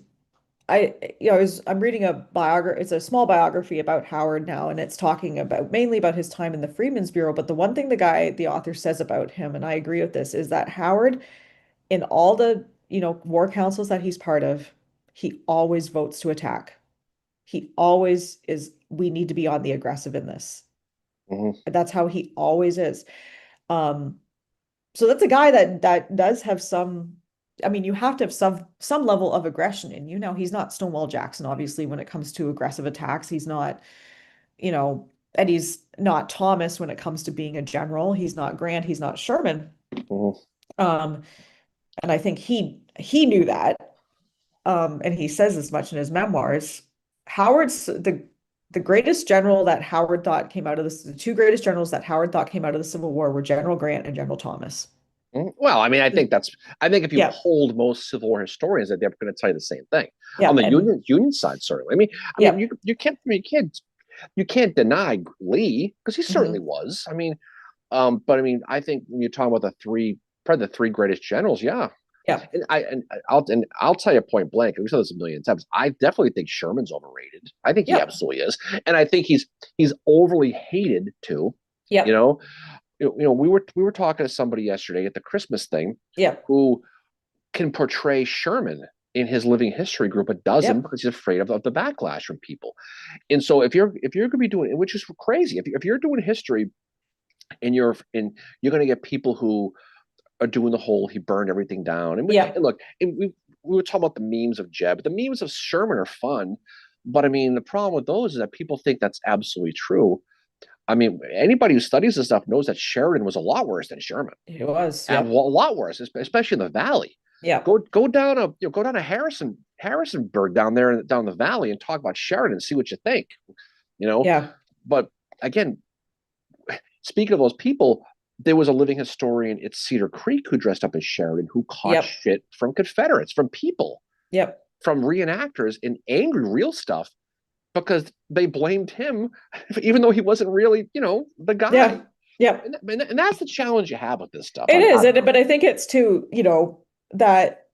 I'm reading a biography, it's a small biography about Howard now, and it's talking about mainly about his time in the Freedmen's Bureau. But the one thing the author says about him, and I agree with this, is that Howard, in all the, war councils that he's part of, he always votes to attack. He always is, we need to be on the aggressive in this. Mhm. That's how he always is. Um, so that's a guy that does have some, I mean, you have to have some level of aggression in you. Now, he's not Stonewall Jackson, obviously, when it comes to aggressive attacks. He's not, and he's not Thomas when it comes to being a general. He's not Grant, he's not Sherman. Mhm. Um, and I think he knew that. And he says as much in his memoirs. Howard's the greatest general that Howard thought came out of this, the two greatest generals that Howard thought came out of the Civil War were General Grant and General Thomas. Well, I mean, I think if you Yeah, polled most Civil War historians, that they're going to tell you the same thing. yeah, On the and Union side, certainly. yeah. You can't deny Lee because he certainly Hmm. was. But I mean, I think when you're talking about probably the three greatest generals, yeah. Yeah, And I'll tell you point blank. We've said this a million times. I definitely think Sherman's overrated. I think he yeah, absolutely is, and I think he's overly hated too. You yeah, know, we were talking to somebody yesterday at the Christmas thing yeah, who can portray Sherman in his living history group, but doesn't yeah, because he's afraid of the backlash from people. And so if you're going to be doing, which is crazy, if you're doing history and you're going to get people who are doing the whole he burned everything down. yeah. And look, and we were talking about the memes of Jeb. The memes of Sherman are fun, but I mean the problem with those is that people think that's absolutely true. I mean, anybody who studies this stuff knows that Sheridan was a lot worse than Sherman, It was. and a Yep. lot worse, especially in the valley. Yeah. Go down to Harrisonburg down there down the valley and talk about Sheridan and see what you think. You know, Yeah. but again, speaking of those people, there was a living historian at Cedar Creek who dressed up as Sheridan who caught Yep. shit from Confederates, from people, Yep. from reenactors in angry real stuff because they blamed him, even though he wasn't really, the guy. Yeah. Yep. And that's the challenge you have with this stuff. It is, but I think it's too, that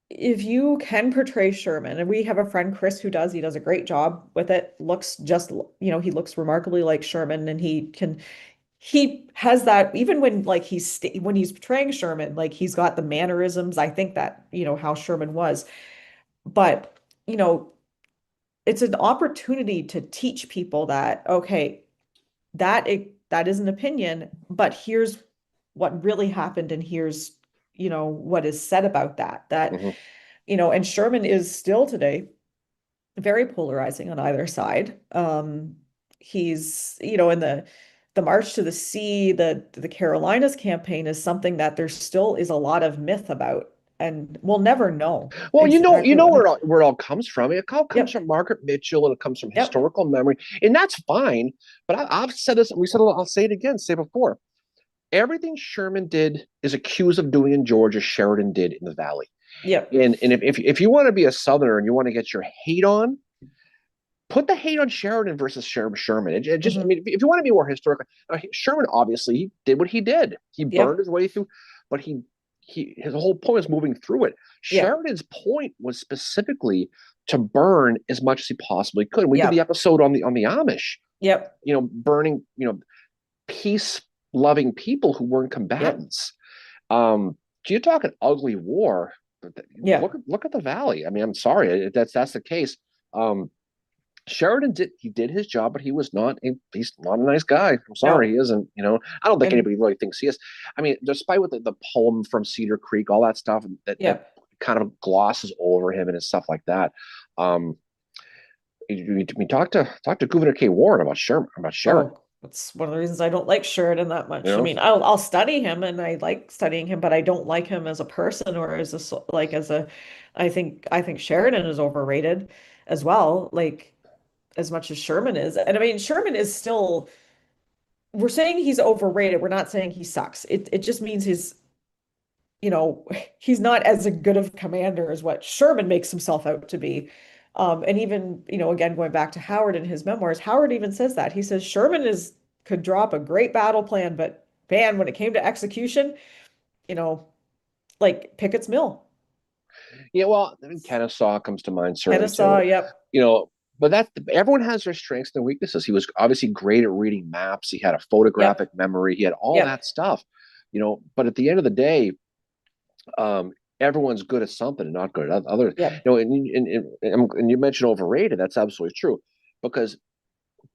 if you can portray Sherman, and we have a friend Chris who does, he does a great job with it. Looks just, he looks remarkably like Sherman, and he has that even when like when he's portraying Sherman, like he's got the mannerisms. I think that, how Sherman was, but you know, it's an opportunity to teach people that, okay, that is an opinion, but here's what really happened, and here's, what is said about that, Mhm. and Sherman is still today very polarizing on either side. He's, in the March to the Sea, the Carolinas campaign is something that there still is a lot of myth about, and we'll never know Well, exactly what happened. where it all comes from. It all comes Yep, from Margaret Mitchell, and it comes from yep, historical memory, and that's fine. But I've said this. We said it. I'll say it again. Say it before. Everything Sherman did is accused of doing in Georgia. Sheridan did in the Valley. yep, And if you want to be a Southerner and you want to get your hate on, put the hate on Sheridan versus Sherman. It just, I hmm, mean, if you want to be more historical, Sherman obviously he did what he did. He burned yep, his way through, but his whole point is moving through it. yep, Sheridan's point was specifically to burn as much as he possibly could. We did the yep, episode on the Amish, yep, burning, peace loving people who weren't yep, combatants. So you're talking ugly war. yep, Look at the Valley. I mean, I'm sorry, that's the case. Um, Sheridan did his job, but he's not a nice guy. I'm sorry, no, he isn't. I don't think and anybody really thinks he is. I mean, despite what the poem from Cedar Creek, all that stuff that yep, kind of glosses over him and stuff like that. Um, we talk to Gouverneur K. Warren about Sheridan. Oh, that's one of the reasons I don't like Sheridan that You much. I know, mean, I'll study him and I like studying him, but I don't like him as a person or as a like as a I think Sheridan is overrated as well, like as much as Sherman is. And I mean, Sherman is still we're saying he's overrated. We're not saying he sucks. It just means you know, he's not as a good of commander as what Sherman makes himself out to be. And even, again, going back to Howard in his memoirs, Howard even says that. He says Sherman could draw up a great battle plan, but man, when it came to execution, you know, like Pickett's Mill, yeah. Well, I mean, Kennesaw comes to mind certainly Kennesaw, too. yep, You know, but that everyone has their strengths and weaknesses. He was obviously great at reading maps. He had a photographic yep, memory. He had all that yep, stuff. But at the end of the day, everyone's good at something and not good at other. yep, And you mentioned overrated. That's absolutely true, because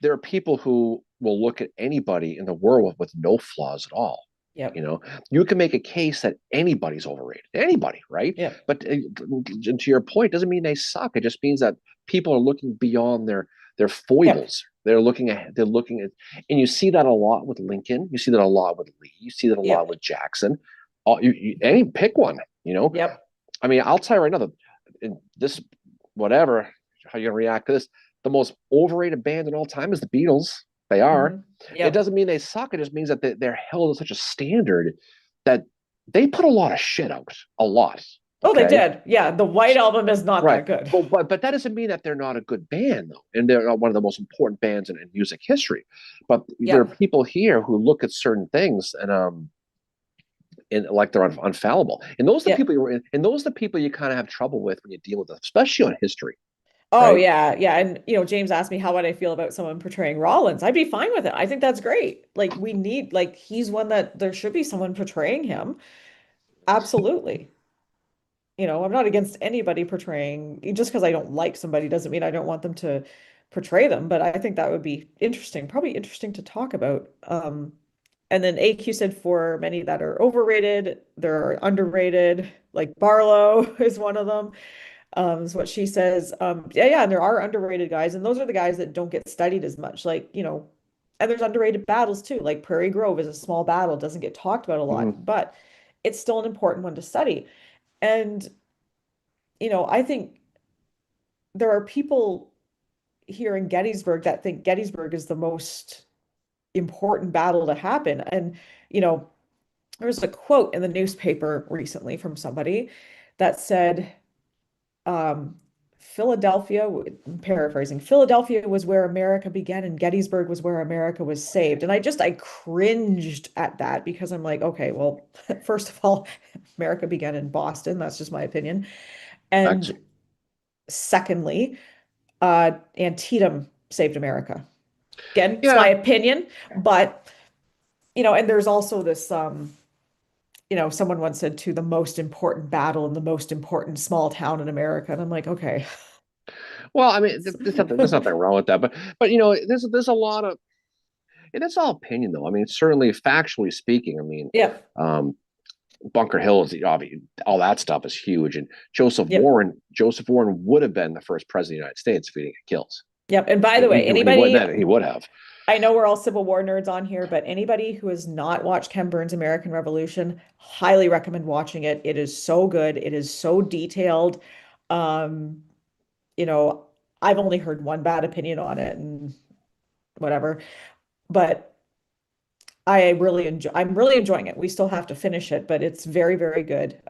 there are people who will look at anybody in the world with no flaws at all. You yep, know, you can make a case that anybody's overrated, anybody, right? yep, But to your point, doesn't mean they suck. It just means that people are looking beyond their yep, foibles. They're looking at, and you see that a lot with Lincoln. You see that a lot with Lee. You see that a lot yep, with Jackson. Any pick one, you know. yep, I mean, I'll tell you right now, in this, whatever, how you gonna react to this, the most overrated band in all time is the Beatles. They are. It yep. doesn't mean they suck. It just means that they're held to such a standard that they put a lot of shit out, a lot. Oh, they Okay, did. Yeah, the White Album is not right. that good. But that doesn't mean that they're not a good band though, and they're not one of the most important bands in music history. But there are Yep, people here who look at certain things and like they're infallible. And those are the yep. people those are the people you kind of have trouble with when you deal with them, especially on history, Oh right? yeah, yeah. And James asked me how would I feel about someone portraying Rollins. I'd be fine with it. I think that's great. Like we need like he's one that there should be someone portraying him. Absolutely. I'm not against anybody portraying just because I don't like somebody doesn't mean I don't want them to portray them, but I think that would be interesting, probably interesting to talk about. And then AQ said for many that are overrated, they're underrated, like Barlow is one of them. Is what she says. Yeah, yeah, and there are underrated guys, and those are the guys that don't get studied as much. Like, and there's underrated battles too. Like Prairie Grove is a small battle, doesn't get talked about a Mm-hmm. lot, but it's still an important one to study. And, I think there are people here in Gettysburg that think Gettysburg is the most important battle to happen. And, you know, there was a quote in the newspaper recently from somebody that said, um, Philadelphia, paraphrasing, Philadelphia was where America began and Gettysburg was where America was saved. And I cringed at that because I'm like, okay, well, first of all, America began in Boston. That's just my opinion. And Actually, secondly, Antietam saved America. Again, it's my yeah. opinion, but and there's also this someone once said to the most important battle in the most important small town in America. And I'm like, okay. Well, I mean, there's nothing wrong with that, but there's a lot of, and that's all opinion though. I mean, certainly factually speaking, I mean, Yep. um, Bunker Hill is obviously all that stuff is huge, and Yep. Joseph Warren would have been the first president of the United States if he didn't get killed. Yep. And by the way, He would anybody, that he would have. I know we're all Civil War nerds on here, but anybody who has not watched Ken Burns' American Revolution, highly recommend watching it. It is so good. It is so detailed. Um, you know, I've only heard one bad opinion on it and whatever, but I'm really enjoying it. We still have to finish it, but it's very, very good.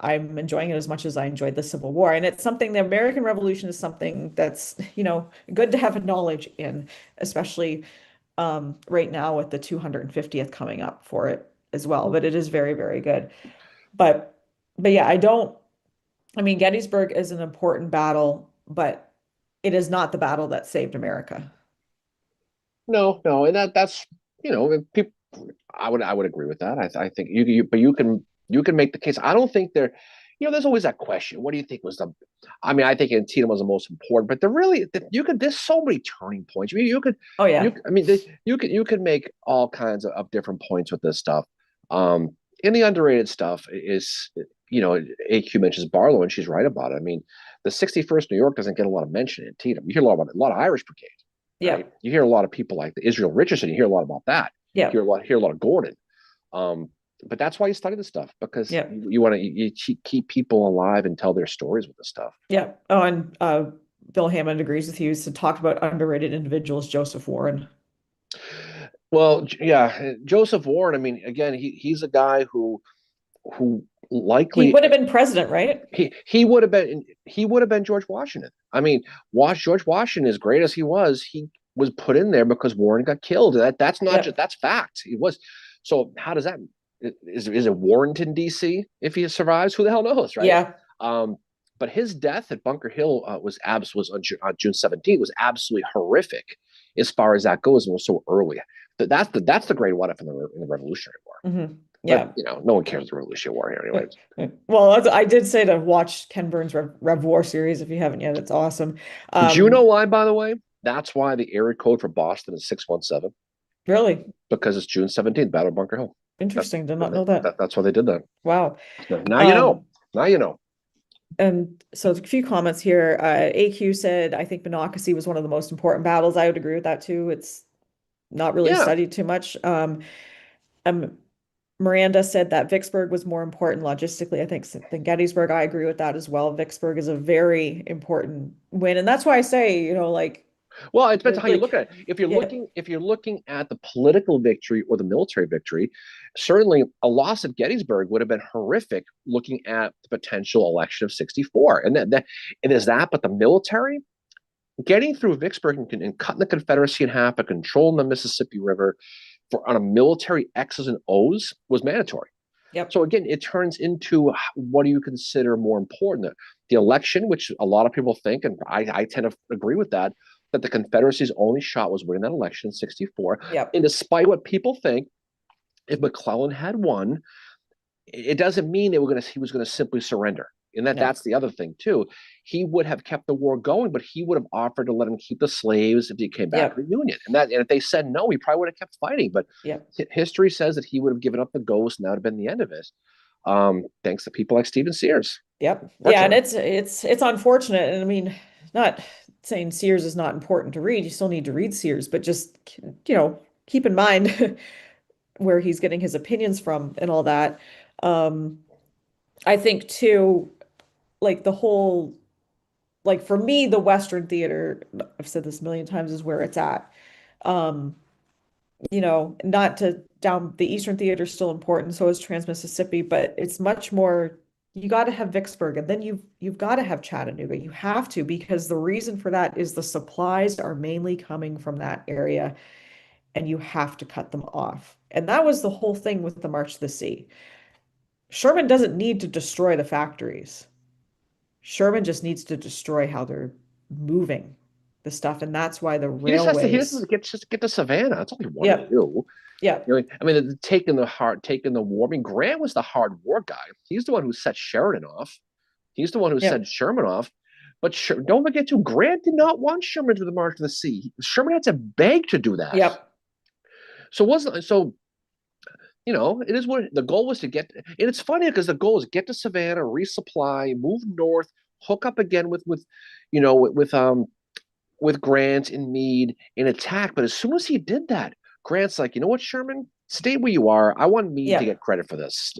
I'm enjoying it as much as I enjoyed the Civil War. And it's something, the American Revolution is something that's, good to have a knowledge in, especially right now with the 250th coming up for it as well. But it is very, very good. But yeah, I mean, Gettysburg is an important battle, but it is not the battle that saved America. No, and that's people. I would agree with that. I think but you can make the case. I don't think there. There's always that question. What do you think was the? I mean, I think Antietam was the most important, but you could. There's so many turning points. I mean, Oh yeah. you could make all kinds of different points with this stuff. And the underrated stuff is, AQ mentions Barlow, and she's right about it. I mean, the 61st New York doesn't get a lot of mention in Antietam. You hear a lot about a lot of Irish Brigade, Yeah. right? You hear a lot of people like the Israel Richardson. You hear a lot about that. Yeah. Hear a lot of Gordon. But that's why you study this stuff, because Yeah. you want to keep people alive and tell their stories with this stuff. Yeah. Oh, and Bill Hammond agrees with you. So talk about underrated individuals, Joseph Warren. Well, yeah, Joseph Warren. I mean, again, he's a guy who He likely would have been president, right? he would have been George Washington. I mean, George Washington, as great as he was put in there because Warren got killed. That's not Yeah. just that's fact. He was. So how does that is it Warrenton, D.C. if he survives? Who the hell knows, right? Yeah. But his death at Bunker Hill was on June 17th was absolutely horrific as far as that goes, and was so early. That's the great what if in the Revolutionary War. Mm-hmm. Yeah. But, no one cares the Revolutionary War here, anyways. Well, I did say to watch Ken Burns' Rev War series if you haven't yet. It's awesome. Did you know why, by the way? That's why the area code for Boston is 617. Really? Because it's June 17th, Battle of Bunker Hill. Interesting. Did not know that. That's why they did that. Wow. Now you know. Now you know. And so a few comments here. AQ said, I think Monocacy was one of the most important battles. I would agree with that too. It's not really studied too much. Miranda said that Vicksburg was more important logistically, I think, than Gettysburg. I agree with that as well. Vicksburg is a very important win. And that's why I say, like, well, it depends how you look at it. If you're looking at the political victory or the military victory, certainly a loss at Gettysburg would have been horrific looking at the potential election of 64. And but the military, getting through Vicksburg and cutting the Confederacy in half and controlling the Mississippi River on a military X's and O's was mandatory. Yep. So again, it turns into what do you consider more important? The election, which a lot of people think, and I tend to agree with that the Confederacy's only shot was winning that election in 64. Yep. And despite what people think, if McClellan had won, it doesn't mean he was going to simply surrender. And that's the other thing too. He would have kept the war going, but he would have offered to let him keep the slaves if he came back to the Union. And if they said no, he probably would have kept fighting. But history says that he would have given up the ghost, and that would have been the end of it. Thanks to people like Stephen Sears. Yep. Yeah, and it's unfortunate. And I mean, not saying Sears is not important to read. You still need to read Sears, but just keep in mind where he's getting his opinions from and all that. I think too, like the whole, like for me, the Western theater, I've said this a million times, is where it's at. Not to down the Eastern theater is still important, so is Trans-Mississippi, but it's much more, you got to have Vicksburg, and then you've got to have Chattanooga. You have to, because the reason for that is the supplies are mainly coming from that area, and you have to cut them off. And that was the whole thing with the March to the Sea. Sherman doesn't need to destroy the factories. Sherman just needs to destroy how they're moving the stuff, and that's why the railways. He just has to get to Savannah. That's all he wanted to do. Yeah. I mean, taking the war. I mean, Grant was the hard war guy. He's the one who set Sheridan off. He's the one who set Sherman off. But don't forget too, Grant did not want Sherman to the March to the Sea. Sherman had to beg to do that. Yep. So it is what the goal was to get. And it's funny because the goal is get to Savannah, resupply, move north, hook up again with Grant and Meade and attack. But as soon as he did that, Grant's like, you know what, Sherman, stay where you are. I want Meade to get credit for this.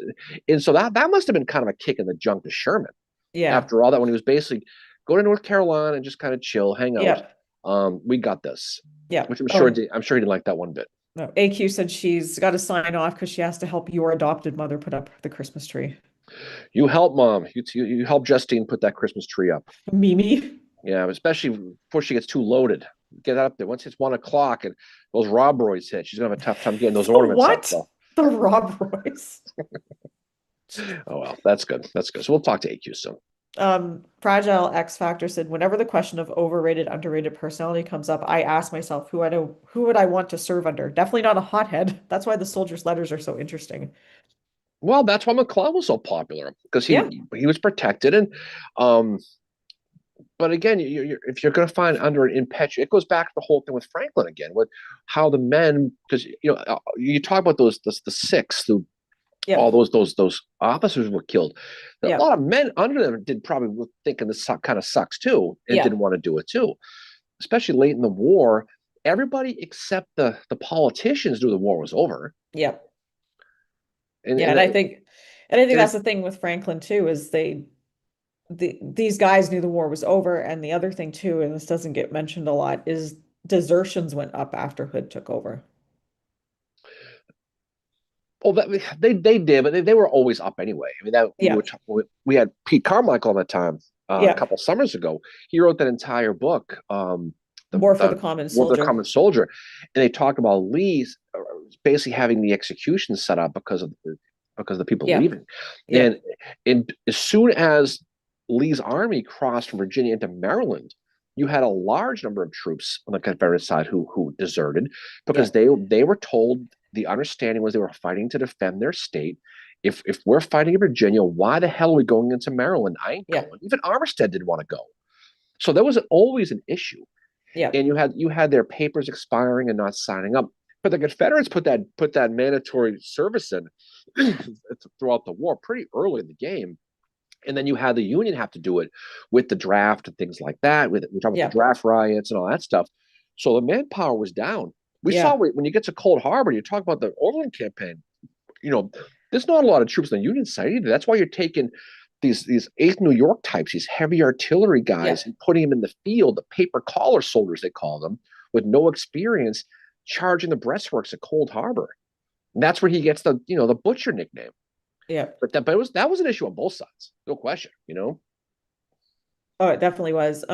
And so that must have been kind of a kick in the junk to Sherman. Yeah. After all that, when he was basically go to North Carolina and just kind of chill, hang out. We got this. Yeah. Which I'm sure he didn't like that one bit. No, AQ said she's got to sign off because she has to help your adopted mother put up the Christmas tree. You help Mom. You help Justine put that Christmas tree up. Mimi. Yeah, especially before she gets too loaded. Get up there. Once it's 1 o'clock and those Rob Roys hit, she's gonna have a tough time getting those ornaments what? up. The Rob Roys. Oh well, that's good. That's good. So we'll talk to AQ soon. Fragile X Factor said, whenever the question of overrated, underrated personality comes up, I ask myself, who would I want to serve under? Definitely not a hothead. That's why the soldiers' letters are so interesting. Well, that's why McClellan was so popular, because he was protected. And but again, if you're going to find under an impetuous, it goes back to the whole thing with Franklin again, with how the men, because you talk about the six, Yep. all those officers were killed. A Yep. lot of men under them did probably were thinking this kind of sucks too, and didn't Yep. want to do it too. Especially late in the war, everybody except the politicians knew the war was over. Yep. And Yeah, and, and I think and that's it, the thing with Franklin too, is these guys knew the war was over. And the other thing too, and this doesn't get mentioned a lot, is desertions went up after Hood took over. oh, they did, but they were always up anyway. I mean, that Yeah. we had Pete Carmichael on that time a Yeah. couple summers ago. He wrote that entire book, War for the the Common War of the Soldier. Common Soldier, and they talked about Lee's basically having the execution set up because of the people Yeah. leaving, Yeah. and as soon as Lee's army crossed from Virginia into Maryland, you had a large number of troops on the Confederate side who deserted Yeah. because they were told the understanding was they were fighting to defend their state. If we're fighting in Virginia, why the hell are we going into Maryland? I ain't Yeah. going. Even Armistead didn't want to go. So there was always an issue, Yeah. and you had their papers expiring and not signing up. But the Confederates put that mandatory service in throughout the war pretty early in the game, and then you had the Union have to do it with the draft and things like that. With we talk about the Yeah. draft riots and all that stuff. So the manpower was down. We saw Yeah. when you get to Cold Harbor, you talk about the Overland campaign. You know, there's not a lot of troops on the Union side either. That's why you're taking these 8th New York types, these heavy artillery Yeah. guys, and putting them in the field, the paper collar soldiers they call them, with no experience, charging the breastworks at Cold Harbor. And that's where he gets the butcher nickname. Yeah. But that was an issue on both sides, no question. Oh, it definitely was.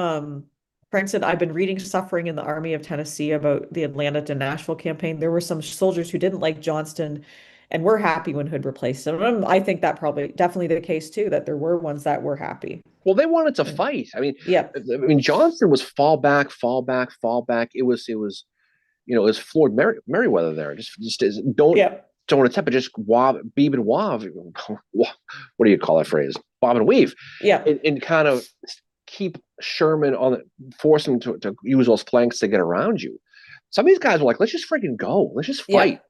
Frank said, I've been reading Suffering in the Army of Tennessee about the Atlanta to Nashville campaign. There were some soldiers who didn't like Johnston and were happy when Hood replaced him. I think that probably definitely the case too, that there were ones that were happy. Well, they wanted to And fight. I mean, yeah. Johnston was fall back, fall back, fall back. It was Floyd Merriweather there. Just Yeah. don't attempt it. Just beeb and wav. What do you call that phrase? Bob and weave, Yeah. and kind of keep Sherman force him to use those flanks to get around you. Some of these guys were like, let's just freaking go. Let's just Yeah. fight.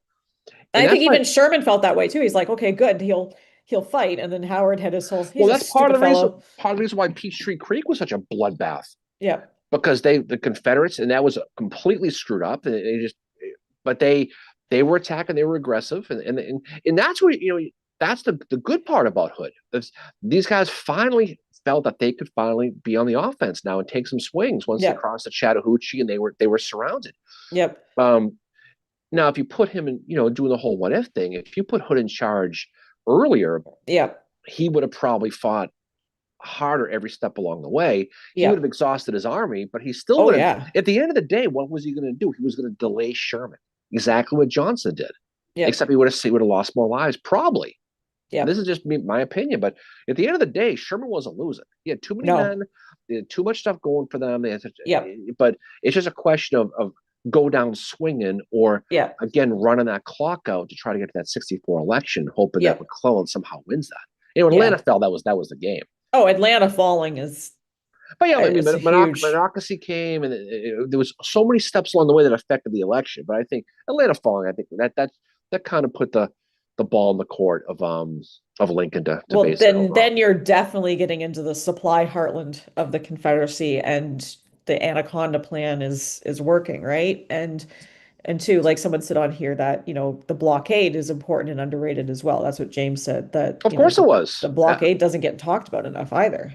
And And I think that's why, even Sherman felt that way too. He's like, okay, good. He'll fight. And then Howard had his whole, well, he's a that's part stupid of the reason. fellow. Part of the reason why Peachtree Creek was such a bloodbath Yeah. because the Confederates, and that was completely screwed up. And but they were attacking, they were aggressive, and that's what that's the good part about Hood. These guys finally felt that they could finally be on the offense now and take some swings once they Yeah. crossed the Chattahoochee and they were surrounded. Yep. Now, if you put him in, doing the whole what if thing, if you put Hood in charge earlier, Yeah. he would have probably fought harder every step along the way. He would Yeah. have exhausted his army, but he's still Oh going to, yeah. at the end of the day, what was he going to do? He was going to delay Sherman. Exactly what Johnson did, Yep. except he would have lost more lives, probably. This Yep. is just my opinion, but at the end of the day, Sherman wasn't losing. He had too many No. men. They had too much stuff going for them. Yep. But it's just a question of go down swinging or Yeah. again running that clock out to try to get to that 64 election, hoping that Yep. McClellan somehow wins that. Yeah. Atlanta fell. That was the game. Oh, Atlanta falling is But yeah, I mean, it's a huge. Monocracy came, and there was so many steps along the way that affected the election. But I think Atlanta falling, I think that kind of put the ball in the court of Lincoln to Well, base it over on. then you're definitely getting into the supply heartland of the Confederacy, and the Anaconda Plan is working, right? And two, like someone said on here that, the blockade is important and underrated as well. That's what James said, that, Of course, it the was. blockade doesn't get talked about enough either.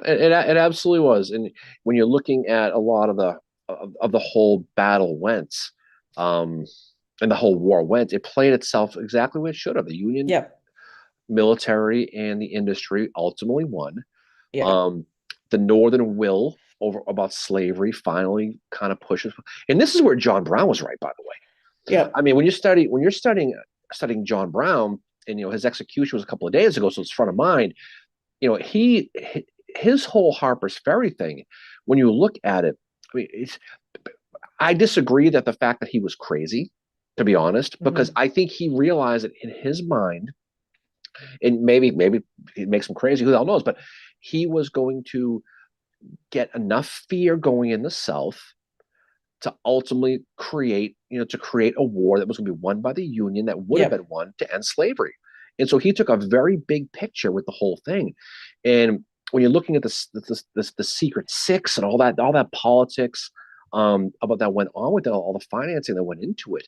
It absolutely was. And when you're looking at a lot of the whole battle went, um, and the whole war went, it played itself exactly what it should have. The Union Yeah. military and the industry ultimately won. Yeah. Um, the Northern will over about slavery finally kind of pushes, and this is where John Brown was right, by the way. Yeah. I mean, when you're studying John Brown, and his execution was a couple of days ago, so it's front of mind. His whole Harper's Ferry thing. When you look at it, I mean, I disagree that the fact that he was crazy, to be honest, because Hmm. I think he realized that in his mind, and maybe it makes him crazy, who the hell knows, but he was going to get enough fear going in the South to ultimately create, to create a war that was going to be won by the Union, that would have Yeah. been won to end slavery. And so he took a very big picture with the whole thing. And when you're looking at the Secret Six and all that politics about that went on with all the financing that went into it.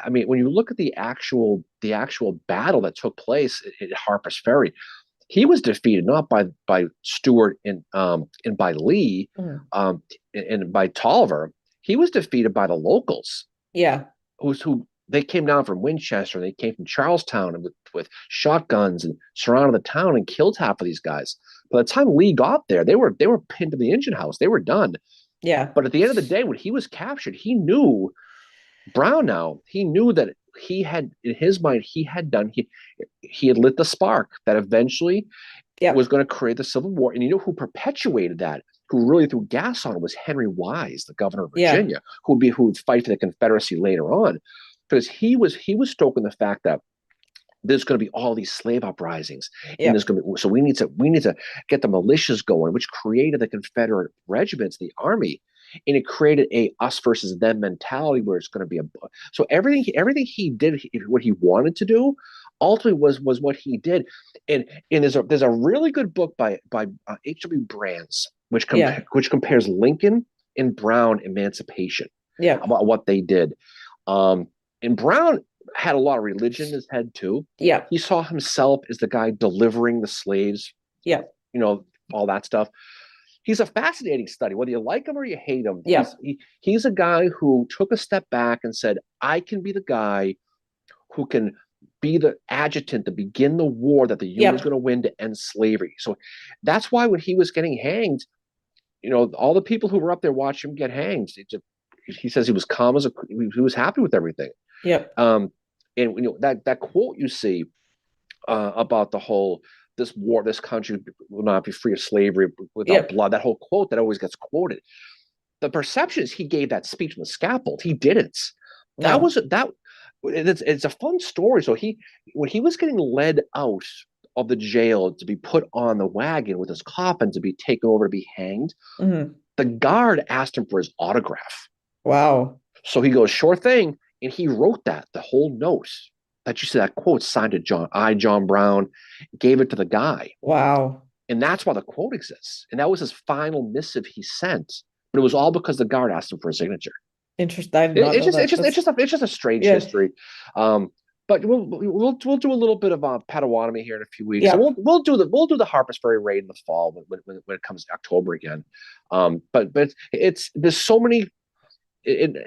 I mean, when you look at the actual battle that took place at Harper's Ferry, he was defeated not by Stuart and by Lee Mhm. and by Tolliver. He was defeated by the locals Yeah. who they came down from Winchester, they came from Charlestown and with shotguns and surrounded the town and killed half of these guys. By the time Lee got there, they were pinned to the engine house. They were done. Yeah. But at the end of the day, when he was captured, he knew Brown now. He knew that he had in his mind he had lit the spark that eventually Yeah. was going to create the Civil War. And you know who perpetuated that, who really threw gas on it, was Henry Wise, the governor of Yeah. Virginia, who would fight for the Confederacy later on, because he was stoking the fact that there's going to be all these slave uprisings, and Yeah. there's going to be, so we need to get the militias going, which created the Confederate regiments, the army, and it created a us versus them mentality where it's going to be a so everything he did, what he wanted to do, ultimately was what he did. And there's a really good book by H.W. Brands Yeah. which compares Lincoln and Brown emancipation Yeah. about what they did. And Brown had a lot of religion in his head too. Yeah. He saw himself as the guy delivering the slaves, Yeah. all that stuff. He's a fascinating study, whether you like him or you hate him. Yeah. He's a guy who took a step back and said, I can be the guy who can be the adjutant to begin the war that the Union's Yeah. going to win to end slavery. So that's why when he was getting hanged, all the people who were up there watching him get hanged, he says he was calm he was happy with everything. Yeah. Um, and that quote you see about the whole this war, this country will not be free of slavery without Yeah. blood. That whole quote that always gets quoted. The perception is he gave that speech on the scaffold. He didn't. That No. was that. It's a fun story. So when he was getting led out of the jail to be put on the wagon with his coffin to be taken over to be hanged, Mhm. the guard asked him for his autograph. Wow. So he goes, sure thing. And he wrote the whole note that you see, that quote signed to John Brown, gave it to the guy. Wow. And that's why the quote exists. And that was his final missive he sent. But it was all because the guard asked him for a signature. Interesting. I did It, not it's know just it's that. just it's That's just a, it's just a strange yeah. history. But we'll do a little bit of Patawanami here in a few weeks, and Yeah. we'll do the Harpers Ferry raid in the fall when it comes to October again. But it's there's so many.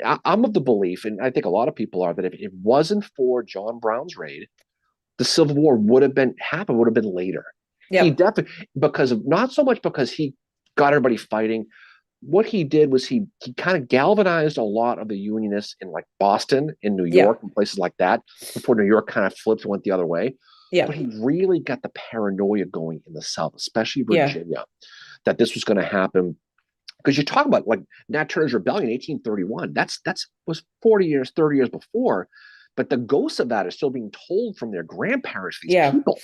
I'm of the belief, and I think a lot of people are, that if it wasn't for John Brown's raid, the Civil War would have been later. He Yeah. definitely, because of, not so much because he got everybody fighting. What he did was he kind of galvanized a lot of the Unionists in like Boston, in New Yeah. York, and places like that before New York kind of flipped and went the other way. Yeah. But he really got the paranoia going in the South, especially Yeah. Virginia, that this was going to happen. Because you talk about like Nat Turner's Rebellion, 1831. That's was 40 years, 30 years before, but the ghosts of that are still being told from their grandparents, these Yeah. people,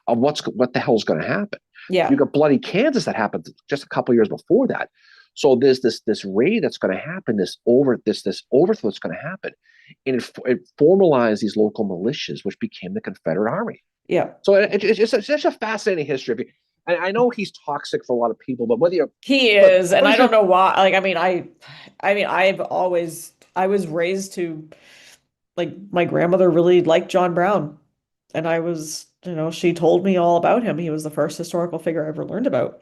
of what the hell's going to happen. You Yeah. got Bloody Kansas that happened just a couple of years before that. So there's this raid that's going to happen, this overthrow that's going to happen, and it formalized these local militias, which became the Confederate Army. Yeah. So it's such a fascinating history. And I know he's toxic for a lot of people, but whether you're He is, and but I he's don't a know why. Like, I mean, I was raised to like my grandmother really liked John Brown, and she told me all about him. He was the first historical figure I ever learned about.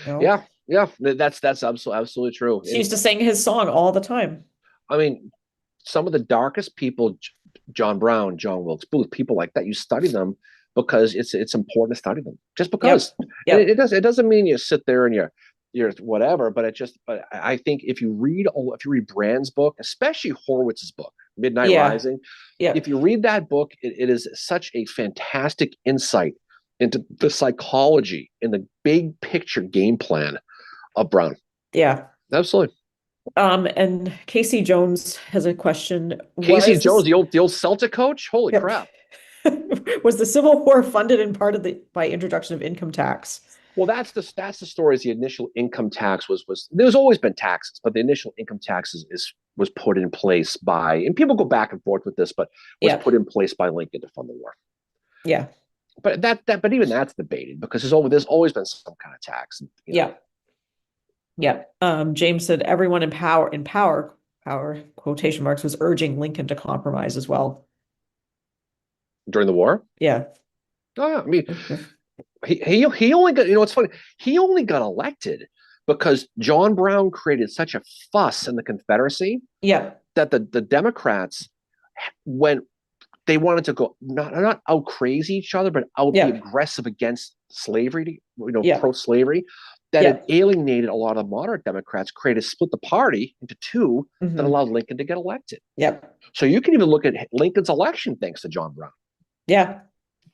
You know, yeah, that's absolutely true. she And used to sing his song all the time. I mean, some of the darkest people, John Brown, John Wilkes Booth, people like that, you study them because it's important to study them. Just because. Yep. And Yep. it doesn't mean you sit there and you're whatever, but but I think if you read Brand's book, especially Horowitz's book, Midnight Yeah. Rising, if Yep. you read that book, it is such a fantastic insight into the psychology and the big picture game plan of Brown. Yeah. Absolutely. And Casey Jones has a question. Casey Was Jones, this the old Celtic coach. Holy Yep. crap! Was the Civil War funded in part by introduction of income tax? Well, that's the story. Is the initial income tax was there's always been taxes, but the initial income taxes was put in place by, and people go back and forth with this, but was Yeah. put in place by Lincoln to fund the war. Yeah. But even that's debated because there's always been some kind of tax. Yeah. Yeah. James said everyone in power quotation marks was urging Lincoln to compromise as well. During the war. Yeah. Oh, yeah. I mean, he only got, it's funny, he only got elected because John Brown created such a fuss in the Confederacy Yeah. that the Democrats went, they wanted to go not out crazy each other, but out be Yeah. aggressive against slavery, Yeah. pro-slavery, that Yeah. it alienated a lot of moderate Democrats, created split the party into two that Hmm. allowed Lincoln to get elected. Yeah. So you can even look at Lincoln's election thanks to John Brown. Yeah.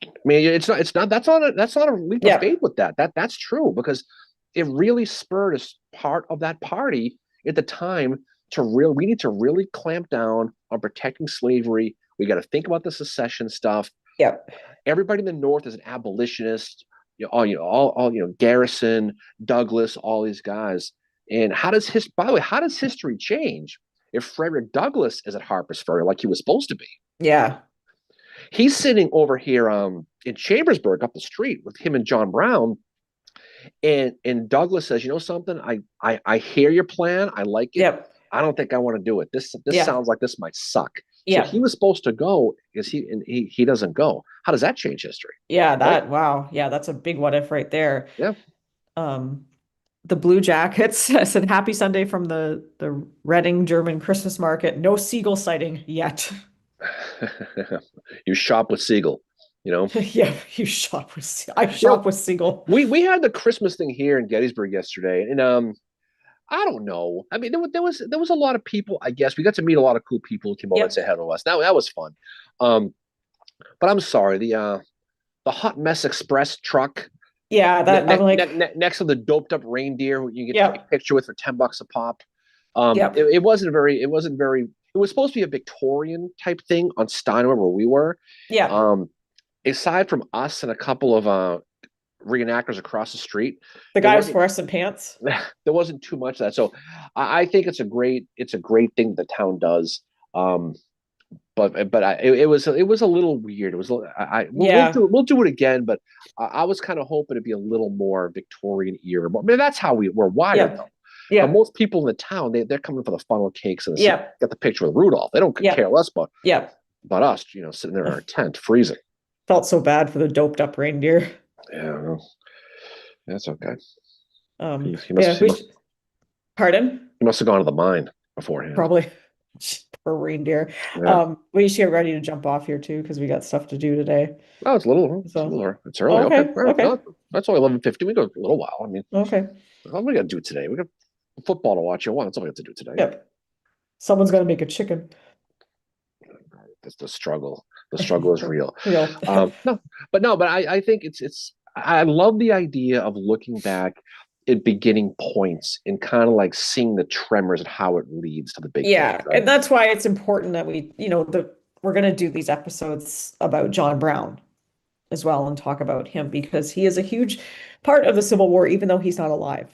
I mean, that's not a leap of Yeah. faith with that's true because it really spurred a part of that party at the time we need to really clamp down on protecting slavery. We got to think about the secession stuff. Yeah. Everybody in the North is an abolitionist. Garrison, Douglas, all these guys. And by the way, how does history change if Frederick Douglass is at Harper's Ferry like he was supposed to be? Yeah. He's sitting over here in Chambersburg up the street with him and John Brown. And Douglas says, you know something? I hear your plan. I like it. Yep. I don't think I want to do it. This Yeah. sounds like this might suck. So Yeah. he was supposed to go because he doesn't go. How does that change history? Yeah. Right? Wow. Yeah. That's a big what if right there. Yeah. Um, the Blue Jackets said happy Sunday from the Reading German Christmas market. No seagull sighting yet. You shop with Siegel, Yeah, I shop with seagull. we had the Christmas thing here in Gettysburg yesterday, and I don't know. I mean, there was a lot of people. I guess we got to meet a lot of cool people who came over and Yep. said hello to us. That was fun. But I'm sorry, the Hot Mess Express truck Yeah, that I'm like, next to the doped up reindeer who you get to take yep. a picture with for $10 a pop. Yep. It wasn't very. It was supposed to be a Victorian type thing on Steinway where we were. Yeah. Aside from us and a couple of reenactors across the street, The there guy with wasn't fluorescent pants. there wasn't too much of that. So I think it's a great thing the town does. But it was a little weird. It was Yeah. we'll do it again, but I was kind of hoping to be a little more Victorian era. I mean, that's how we're wired Yeah. though. But Yeah. most people in the town they're coming for the funnel cakes and Yeah. get the picture with Rudolph. They don't Yeah. care less Yeah. about us, sitting there in our tent freezing. Felt so bad for the doped up reindeer. Yeah, well, that's okay. Yeah, pardon? He must have gone to the mine beforehand. Probably. Poor reindeer. Yeah. We should get ready to jump off here too because we got stuff to do today. Oh, it's it's early. Okay. Okay. All right. Okay. No, that's only 11:50. We go a little while. I mean, Okay. what we got to do today? We got football to watch. That's all we have to do today. Yep. Someone's gonna make a chicken. That's the struggle. The struggle is real. Real. But I think I love the idea of looking back at beginning points and kind of like seeing the tremors and how it leads to the big Yeah, things, right? and that's why it's important that we're going to do these episodes about John Brown as well and talk about him because he is a huge part of the Civil War, even though he's not alive.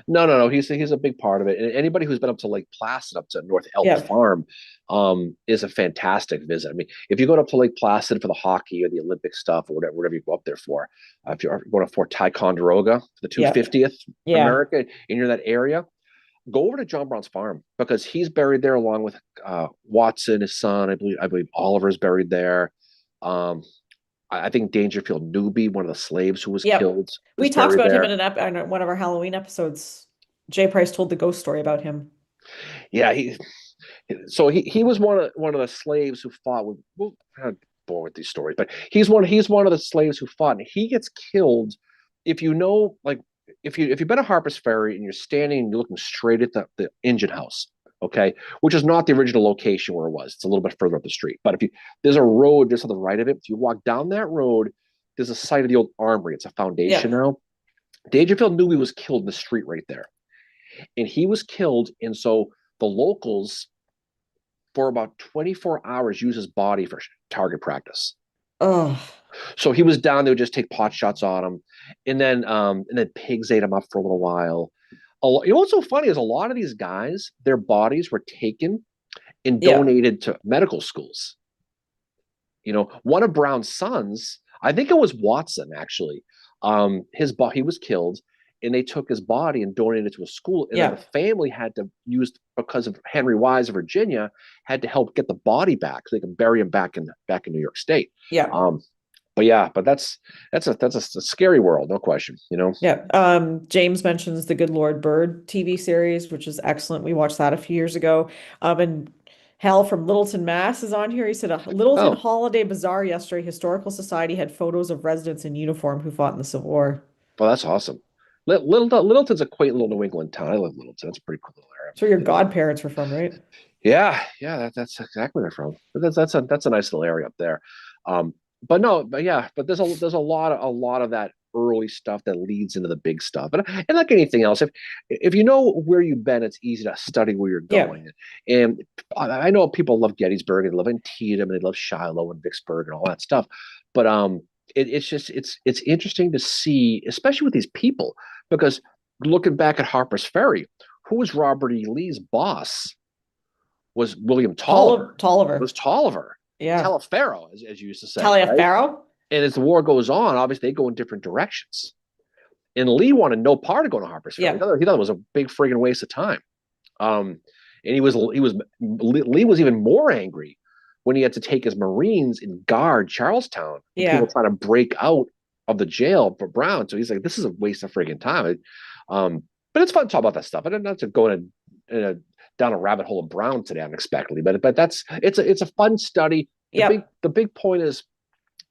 No. He's a big part of it. And anybody who's been up to Lake Placid, up to North Elk Yeah. Farm, is a fantastic visit. I mean, if you go up to Lake Placid for the hockey or the Olympic stuff or whatever you go up there for, if you're going to Fort Ticonderoga for the Yeah. 250th Yeah. America, and you're in that area, go over to John Brown's farm because he's buried there along with Watson, his son. I believe Oliver's buried there. I think Dangerfield Newby, one of the slaves who was Yep. killed, We was talked buried about there. him in one of our Halloween episodes. Jay Price told the ghost story about him. Yeah, he was one of the slaves who fought with. We'll kind of bore with these stories, but he's one of the slaves who fought, and he gets killed. If you know, like if you've been to Harper's Ferry and you're standing and you're looking straight at the engine house, okay, which is not the original location where it was. It's a little bit further up the street. But there's a road just on the right of it. If you walk down that road, there's a site of the old armory. It's a foundation now. Dangerfield Newby was killed in the street right there, and he was killed, and so the locals for about 24 hours use his body for target practice. Oh, So he was down. They would just take pot shots on him, and then pigs ate him up for a little while. You know what's so funny is a lot of these guys, their bodies were taken and yeah, donated to medical schools. You know, one of Brown's sons, I think it was Watson actually. He was killed, and they took his body and donated it to a school, and then the yeah, family had to use, because of Henry Wise of Virginia, had to help get the body back so they could bury him back in New York State. yeah. Um, but yeah, but that's a scary world, no question. You know. Yeah. James mentions the Good Lord Bird TV series, which is excellent. We watched that a few years ago. And Hal from Littleton, Mass is on here. He said a Littleton Oh, Holiday Bazaar yesterday. Historical Society had photos of residents in uniform who fought in the Civil War. well, that's awesome. Littleton's a quaint little New England town. I live Littleton. It's a pretty cool little area. So your godparents were from, right? Yeah, yeah, that's exactly where they're from. But that's a nice little area up there. Um, but no, but yeah, but there's a lot of that early stuff that leads into the big stuff. And like anything else, if you know where you've been, it's easy to study where you're Yeah. going. And I know people love Gettysburg and they love Antietam and they love Shiloh and Vicksburg and all that stuff. But it's just it's interesting to see, especially with these people, because looking back at Harper's Ferry, who was Robert E. Lee's boss? Was William Tolliver. It Tolliver. was Tolliver, Yeah. Taliaferro, as you used to say, right? Taliaferro? And as the war goes on, obviously they go in different directions. And Lee wanted no part of going to Harper's Ferry. Yeah. He thought it was a big friggin' waste of time. And Lee was even more angry when he had to take his Marines and guard Charlestown. People Yeah. trying to break out of the jail for Brown. So he's like, this is a waste of friggin' time. But it's fun to talk about that stuff. I don't know to go down a rabbit hole of Brown today unexpectedly, but it's a fun study. Yep. The big point is,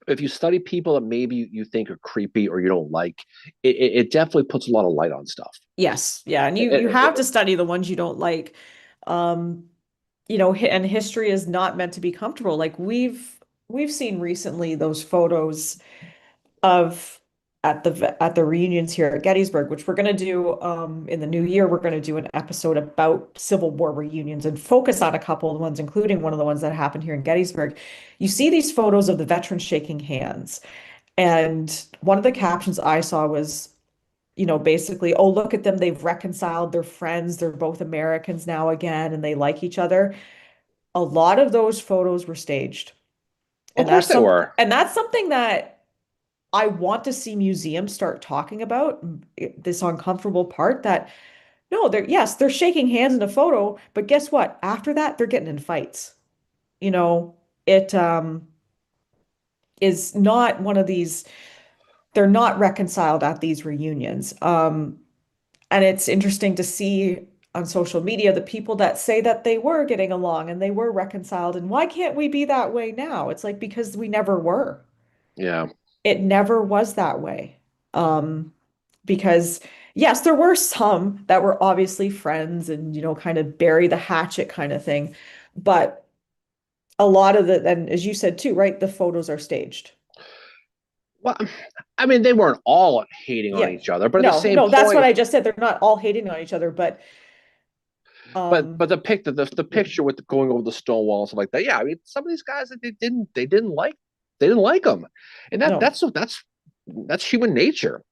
if you study people that maybe you think are creepy or you don't like, it definitely puts a lot of light on stuff. Yes. Yeah. And you It- have to study the ones you don't like. Um, and history is not meant to be comfortable. Like we've seen recently those photos of at the reunions here at Gettysburg, which we're going to do in the new year. We're going to do an episode about Civil War reunions and focus on a couple of ones, including one of the ones that happened here in Gettysburg. You see these photos of the veterans shaking hands, and one of the captions I saw was, basically, oh, look at them, they've reconciled, they're friends, they're both Americans now again, and they like each other. A lot of those photos were staged. of And course they were. that's something that I want to see museums start talking about, this uncomfortable part that no, they're shaking hands in a photo, but guess what? After that, they're getting in fights. You know, it is not one of these, they're not reconciled at these reunions. And it's interesting to see on social media the people that say that they were getting along and they were reconciled. And why can't we be that way now? It's like because we never were. Yeah. It never was that way. Because yes, there were some that were obviously friends and, kind of bury the hatchet kind of thing. But a lot of and as you said too, right, the photos are staged. Well, I mean, they weren't all hating on Yeah. each other, but at the No, same no, that's what point, I just said. They're not all hating on each other, but but the picture with going over the stone wall and stuff like that. Yeah, I mean, some of these guys that they didn't like them, and no. that's human nature.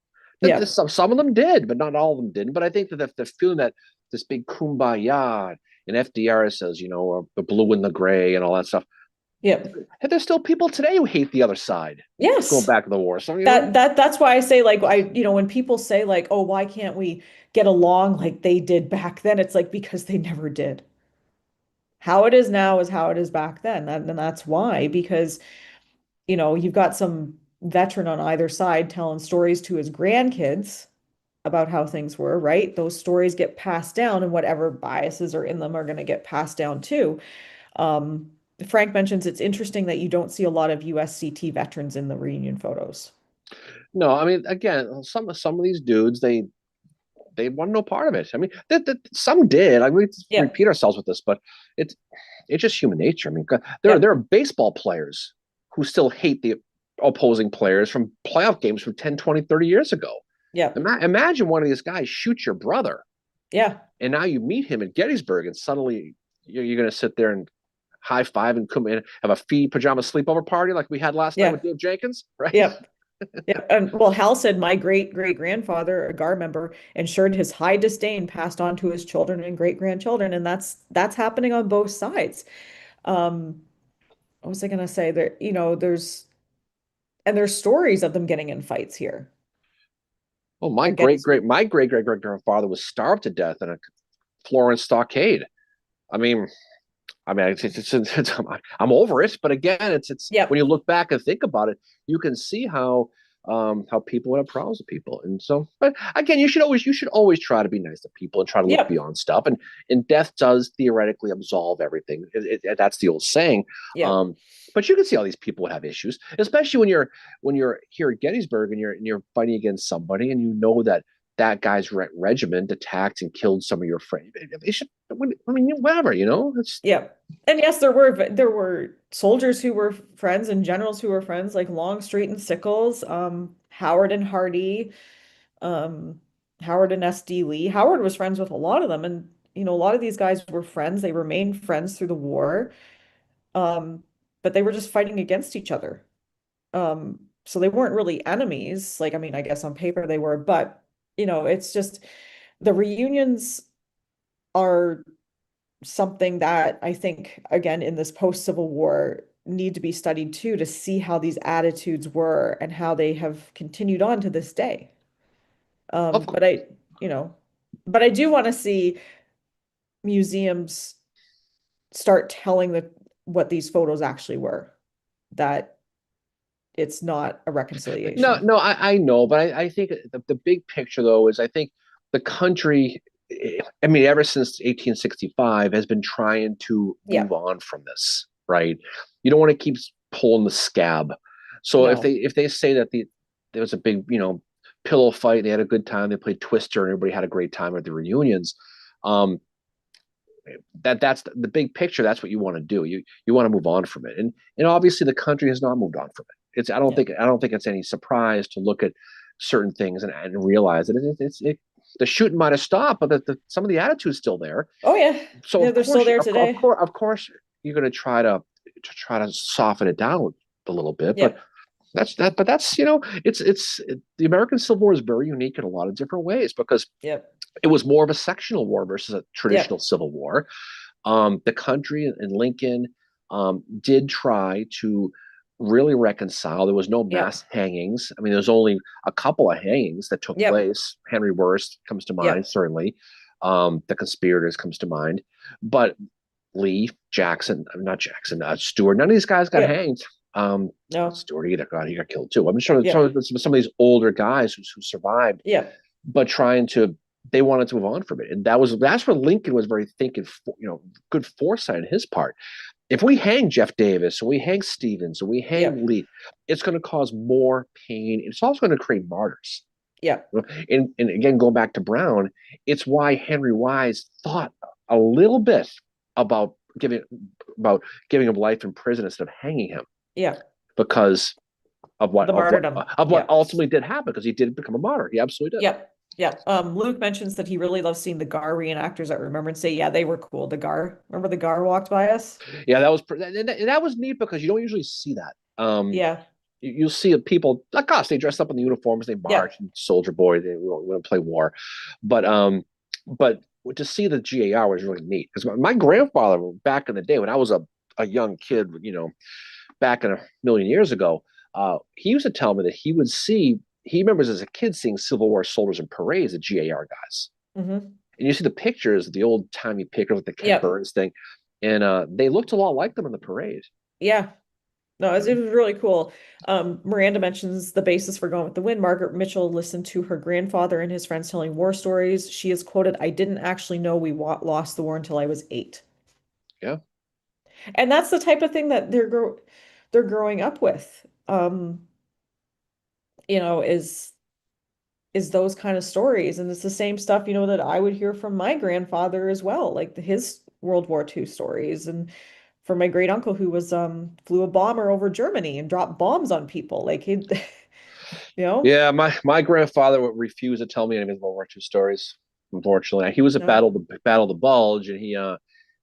Yeah. Some of them did, but not all of them didn't. But I think that the feeling that this big kumbaya, and FDR says, the blue and the gray and all that stuff. Yeah. And there's still people today who hate the other side. Going Yes. back to the war. So That's why I say, like, when people say like, oh, why can't we get along like they did back then? It's like because they never did. How it is now is how it is back then. And that's why, because you've got some veteran on either side telling stories to his grandkids about how things were, right? Those stories get passed down, and whatever biases are in them are going to get passed down too. Um, Frank mentions it's interesting that you don't see a lot of USCT veterans in the reunion photos. no, I mean, again, some of these dudes, they want no part of it. I mean, some did. I mean, we Yeah, repeat ourselves with this, but it's it's just human nature. I mean, yeah, there are baseball players who still hate the opposing players from playoff games from 10, 20, 30 years ago. yeah, Imagine one of these guys shoots your brother, yeah, and now you meet him at Gettysburg, and suddenly you're going to sit there and high five and come in, have a feed pajama sleepover party like we had last night Yeah. with Dave Jenkins, right? Yep. Yeah. And well, Hal said my great grandfather, a Gar member, ensured his high disdain passed on to his children and great grandchildren, and that's happening on both sides. Um, what was I gonna say? There, there's stories of them getting in fights here Well, against. my great great grandfather was starved to death in a Florence stockade. I mean, I'm over it, but again, it's when Yep. you look back and think about it, you can see how people would have problems with people, and so. But again, you should always try to be nice to people and try to look Yep. beyond stuff. And death does theoretically absolve everything. That's the old saying. Yep. Um, but you can see all these people would have issues, especially when you're here at Gettysburg and you're fighting against somebody, and you know that that guy's regiment attacked and killed some of your friends. They should, I mean, whatever, it's Yep. And yes, there were soldiers who were friends and generals who were friends, like Longstreet and Sickles, Howard and Hardee, um, Howard and S.D. Lee. Howard was friends with a lot of them, and a lot of these guys were friends. They remained friends through the war, um, but they were just fighting against each other. So they weren't really enemies. Like, I mean, I guess on paper they were, but it's just the reunions are something that I think, again, in this post-Civil War, need to be studied too, to see how these attitudes were and how they have continued on to this day. of But you know, but I do want to see museums start telling what these photos actually were, that it's not a no, reconciliation. no, I know, but I think the big picture though is I think the country, I mean, ever since 1865 has been trying to Yeah, move on from this, right? You don't want to keep pulling the scab. So if no. they say that there was a big, pillow fight, they had a good time, they played Twister, and everybody had a great time at the reunions. Um, that's the big picture. That's what you want to do. You want to move on from it, and obviously the country has not moved on from it. Yeah. I don't think it's any surprise to look at certain things and realize that the shooting might have stopped, but some of the attitude's still there. Oh yeah. So Yeah, they're still there today. of course, you're going to try to soften it down a little bit, but Yep. that's that. But that's the American Civil War is very unique in a lot of different ways because Yep. it was more of a sectional war versus a traditional Yep. civil war. The country and Lincoln did try to really reconcile. There was no Yep. mass hangings. I mean, there's only a couple of hangings that took Yep. place. Henry Wurst comes to mind, Yep. certainly. The conspirators comes to mind, but Lee, Jackson, not Jackson, Stewart. None of these guys got Yep. hanged. No. Stewart either he got killed too. I'm sure Yep. some of these older guys who survived, Yep. but they wanted to move on from it, and that's where Lincoln was very thinking, good foresight on his part. If we hang Jeff Davis, or we hang Stevens, or we hang Yep. Lee, it's going to cause more pain. It's also going to create martyrs. Yep. And again, going back to Brown, it's why Henry Wise thought a little bit about giving him life in prison instead of hanging him Yep. because The martyrdom. of what Yep. ultimately did happen, because he did become a martyr. He absolutely did. Yep. Yep. Luke mentions that he really loves seeing the Gar reenactors at Remembrance Day. Yeah, they were cool. The Gar, remember the Gar walked by us? Yeah, that was neat because you don't usually see that. Yeah. You'll see people like us. They dress up in the uniforms, they march, Yep. and Soldier Boy. They want to play war, but but to see the GAR was really neat because my grandfather back in the day when I was a young kid, back in a million years ago, he used to tell me that he remembers as a kid seeing Civil War soldiers in parades, the GAR guys. Hmm. And you see the pictures, the old timey pictures with the Ken Yep. Burns thing, and they looked a lot like them in the parade. Yeah. No, it was really cool. Miranda mentions the basis for Going with the Wind. Margaret Mitchell listened to her grandfather and his friends telling war stories. She is quoted, "I didn't actually know we lost the war until I was 8." Yeah. And that's the type of thing that they're growing up with. Is those kind of stories. And it's the same stuff, that I would hear from my grandfather as well, like his World War II stories. And from my great uncle who was flew a bomber over Germany and dropped bombs on people. Like he, you know, Yeah, my grandfather would refuse to tell me any of his World War II stories. Unfortunately, he was at no. Battle of the Bulge, and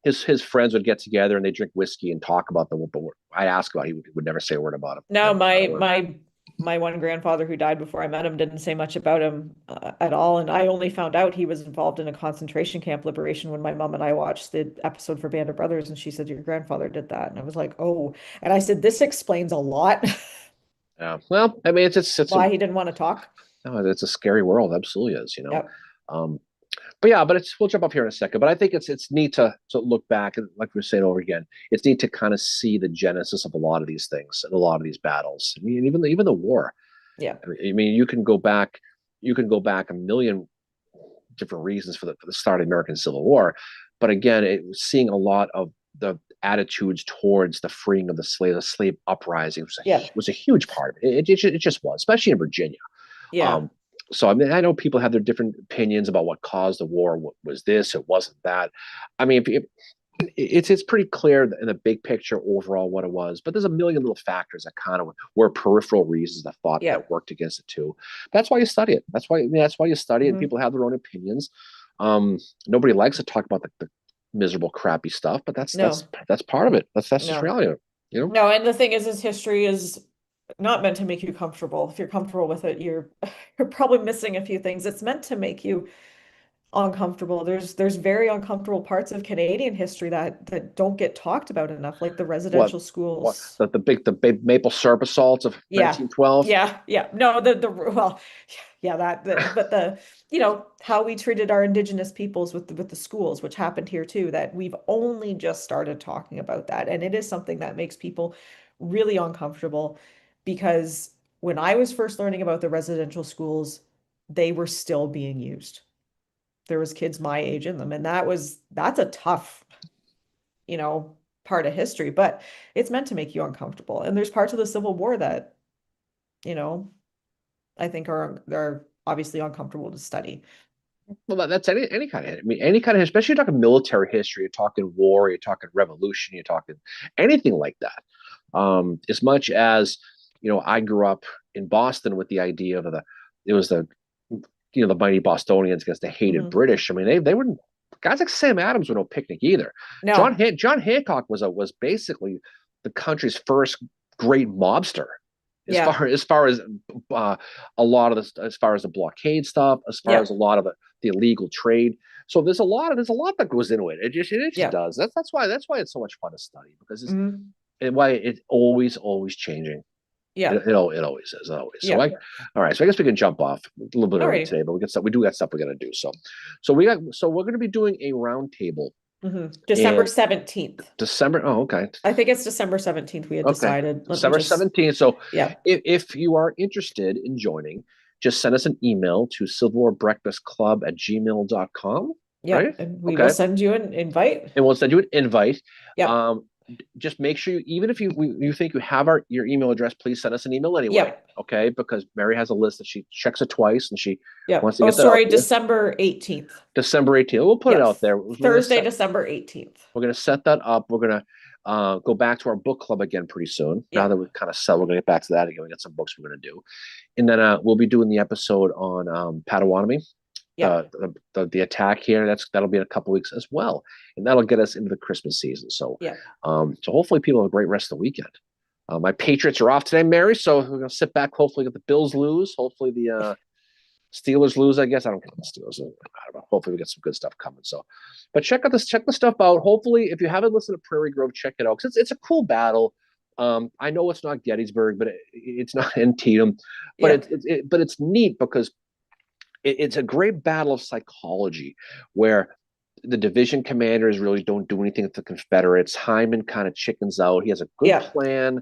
his friends would get together and they drink whiskey and talk about them. But I ask about, he would never say a word about him. No, Never, not a my word. my one grandfather who died before I met him didn't say much about him at all, and I only found out he was involved in a concentration camp liberation when my mom and I watched the episode for Band of Brothers, and she said your grandfather did that, and I was like, oh, and I said this explains a lot Yeah. Well, I mean, it's a why he didn't want to talk. no, it's a scary world. Absolutely is. Yep. Um, but yeah, but we'll jump up here in a second. But I think it's neat to look back and like we were saying over again, it's neat to kind of see the genesis of a lot of these things and a lot of these battles. I mean, even the war. Yeah. I mean, you can go back a million different reasons for the start of the American Civil War, but again, seeing a lot of the attitudes towards the freeing of the slave uprising Yeah. was a huge part of it. It just was, especially in Virginia. Yeah. Um, so I mean, I know people have their different opinions about what caused the war. What was this? It wasn't that. I mean, if it's pretty clear in the big picture overall what it was, but there's a million little factors that kind of were peripheral reasons that thought Yeah. that worked against it too. That's why you study it. That's why I mean, that's why you study it. Mhm. People have their own opinions. Nobody likes to talk about the miserable, crappy stuff, but that's No. that's part of it. That's just No. reality. You know. No, and the thing is history is not meant to make you comfortable. If you're comfortable with it, you're probably missing a few things. It's meant to make you uncomfortable. There's very uncomfortable parts of Canadian history that don't get talked about enough, like the What residential what schools. the big maple syrup assaults of Yeah. 1912. Yeah, yeah. No, the well, yeah, but the how we treated our indigenous peoples with the schools, which happened here too, that we've only just started talking about that. And it is something that makes people really uncomfortable because when I was first learning about the residential schools, they were still being used. There was kids my age in them, and that's a tough, you know, part of history, but it's meant to make you uncomfortable. And there's parts of the Civil War that, you know, I think are obviously uncomfortable to study. Well, that's any kind of, I mean, any kind of, especially you're talking military history, you're talking war, you're talking revolution, you're talking anything like that. As much as, I grew up in Boston with the idea of it was the mighty Bostonians against the hated Mhm. British. I mean, they wouldn't, guys like Sam Adams were no picnic either. No, John Hancock was basically the country's first great mobster yeah, as far as a lot of this, as far as the blockade stuff, as far yeah, as a lot of the illegal trade. So there's a lot that goes into it. It just yeah, does. That's why it's so much fun to study because mhm, why it's always changing. yeah, It always is always. So yeah. all right. So I guess we can jump off a little bit early Alrighty. today, but we do got stuff we got to do. So we're going to be doing a roundtable December in 17th. December. Oh, okay. I think it's December 17th we had Okay. decided. Let me December just, 17th. So yeah, if you are interested in joining, just send us an email to civilwarbreakfastclub@gmail.com. yeah, Right? and we will Okay. send you an invite. And we'll send you an invite. Yep, Um, just make sure even if you think you have your email address, please send us an email anyway. yep, Okay, because Mary has a list that she checks it twice and she yep. wants to Oh, get that out sorry, there. December 18th. December 18th. We'll put it out Yes, there. Thursday, December 18th. We're gonna set that up. We're gonna go back to our book club again pretty soon. Now that Yep, we've kind of set, we're gonna get back to that again. We got some books we're gonna do, and then we'll be doing the episode on Potawatomi, yep, the attack here. That'll be in a couple weeks as well, and that'll get us into the Christmas season. So yep. so hopefully people have a great rest of the weekend. My Patriots are off today, Mary, so we're gonna sit back. Hopefully, get the Bills lose. Hopefully, the Steelers lose. I guess I don't care the Steelers. I don't know. Hopefully, we get some good stuff coming. So, but check the stuff out. Hopefully, if you haven't listened to Prairie Grove, check it out because it's a cool battle. I know it's not Gettysburg, but it's not Antietam, but Yep. but it's neat because it's a great battle of psychology where the division commanders really don't do anything with the Confederates. Hyman kind of chickens out. He has a good Yeah. plan,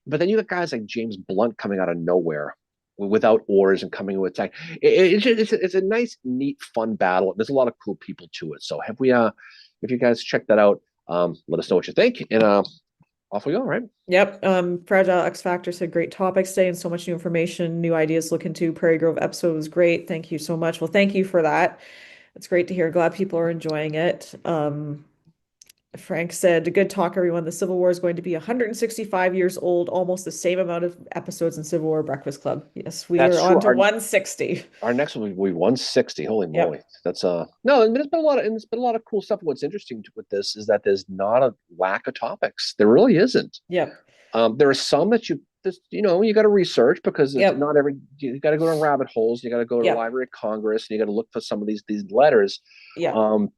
but then you got guys like James Blunt coming out of nowhere without orders and coming to attack. It's a nice, neat, fun battle. There's a lot of cool people to it. So if you guys check that out, let us know what you think, and off we go. Right? Yep. Fragile X Factor said great topics today and so much new information, new ideas to look into. Prairie Grove episode was great. Thank you so much. Well, thank you for that. It's great to hear. Glad people are enjoying it. Frank said, "Good talk, everyone. The Civil War is going to be 165 years old, almost the same amount of episodes in Civil War Breakfast Club." Yes, we That's are on true. to 160. Our next one will be 160. Holy moly. Yep. That's no, I mean, it's been a lot of, and it's been a lot of cool stuff. What's interesting with this is that there's not a lack of topics. There really isn't. Yep. There are some that you got to research because it's Yep. not every, you got to go down rabbit holes. You got to go to the Yep. Library of Congress and you got to look for some of these letters. Yep. Um,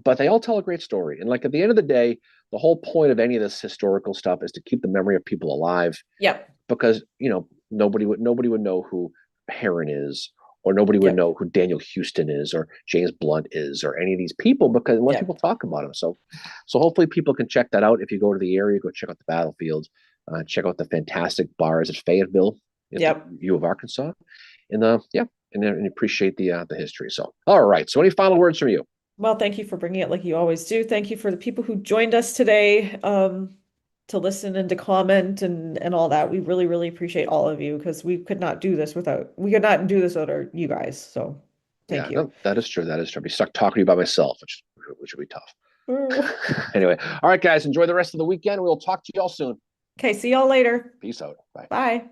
but they all tell a great story. And like at the end of the day, the whole point of any of this historical stuff is to keep the memory of people alive Yep. because, nobody would know who Heron is, or nobody would Yep. know who Daniel Houston is, or James Blunt is, or any of these people, because unless Yep. people talk about them. So hopefully people can check that out. If you go to the area, go check out the battlefield, check out the fantastic bars at Fayetteville, at Yep. the U of Arkansas, and yeah, and appreciate the history. So, all right. So, any final words from you? Well, thank you for bringing it like you always do. Thank you for the people who joined us today, to listen and to comment and all that. We really, really appreciate all of you because we could not do this without you guys. So thank Yeah, you. no, that is true. That is true. I'd be stuck talking to you by myself, which would be tough. Ooh. Anyway, all right, guys, enjoy the rest of the weekend. We'll talk to you all soon. Okay, see y'all later. Peace out. Bye. Bye.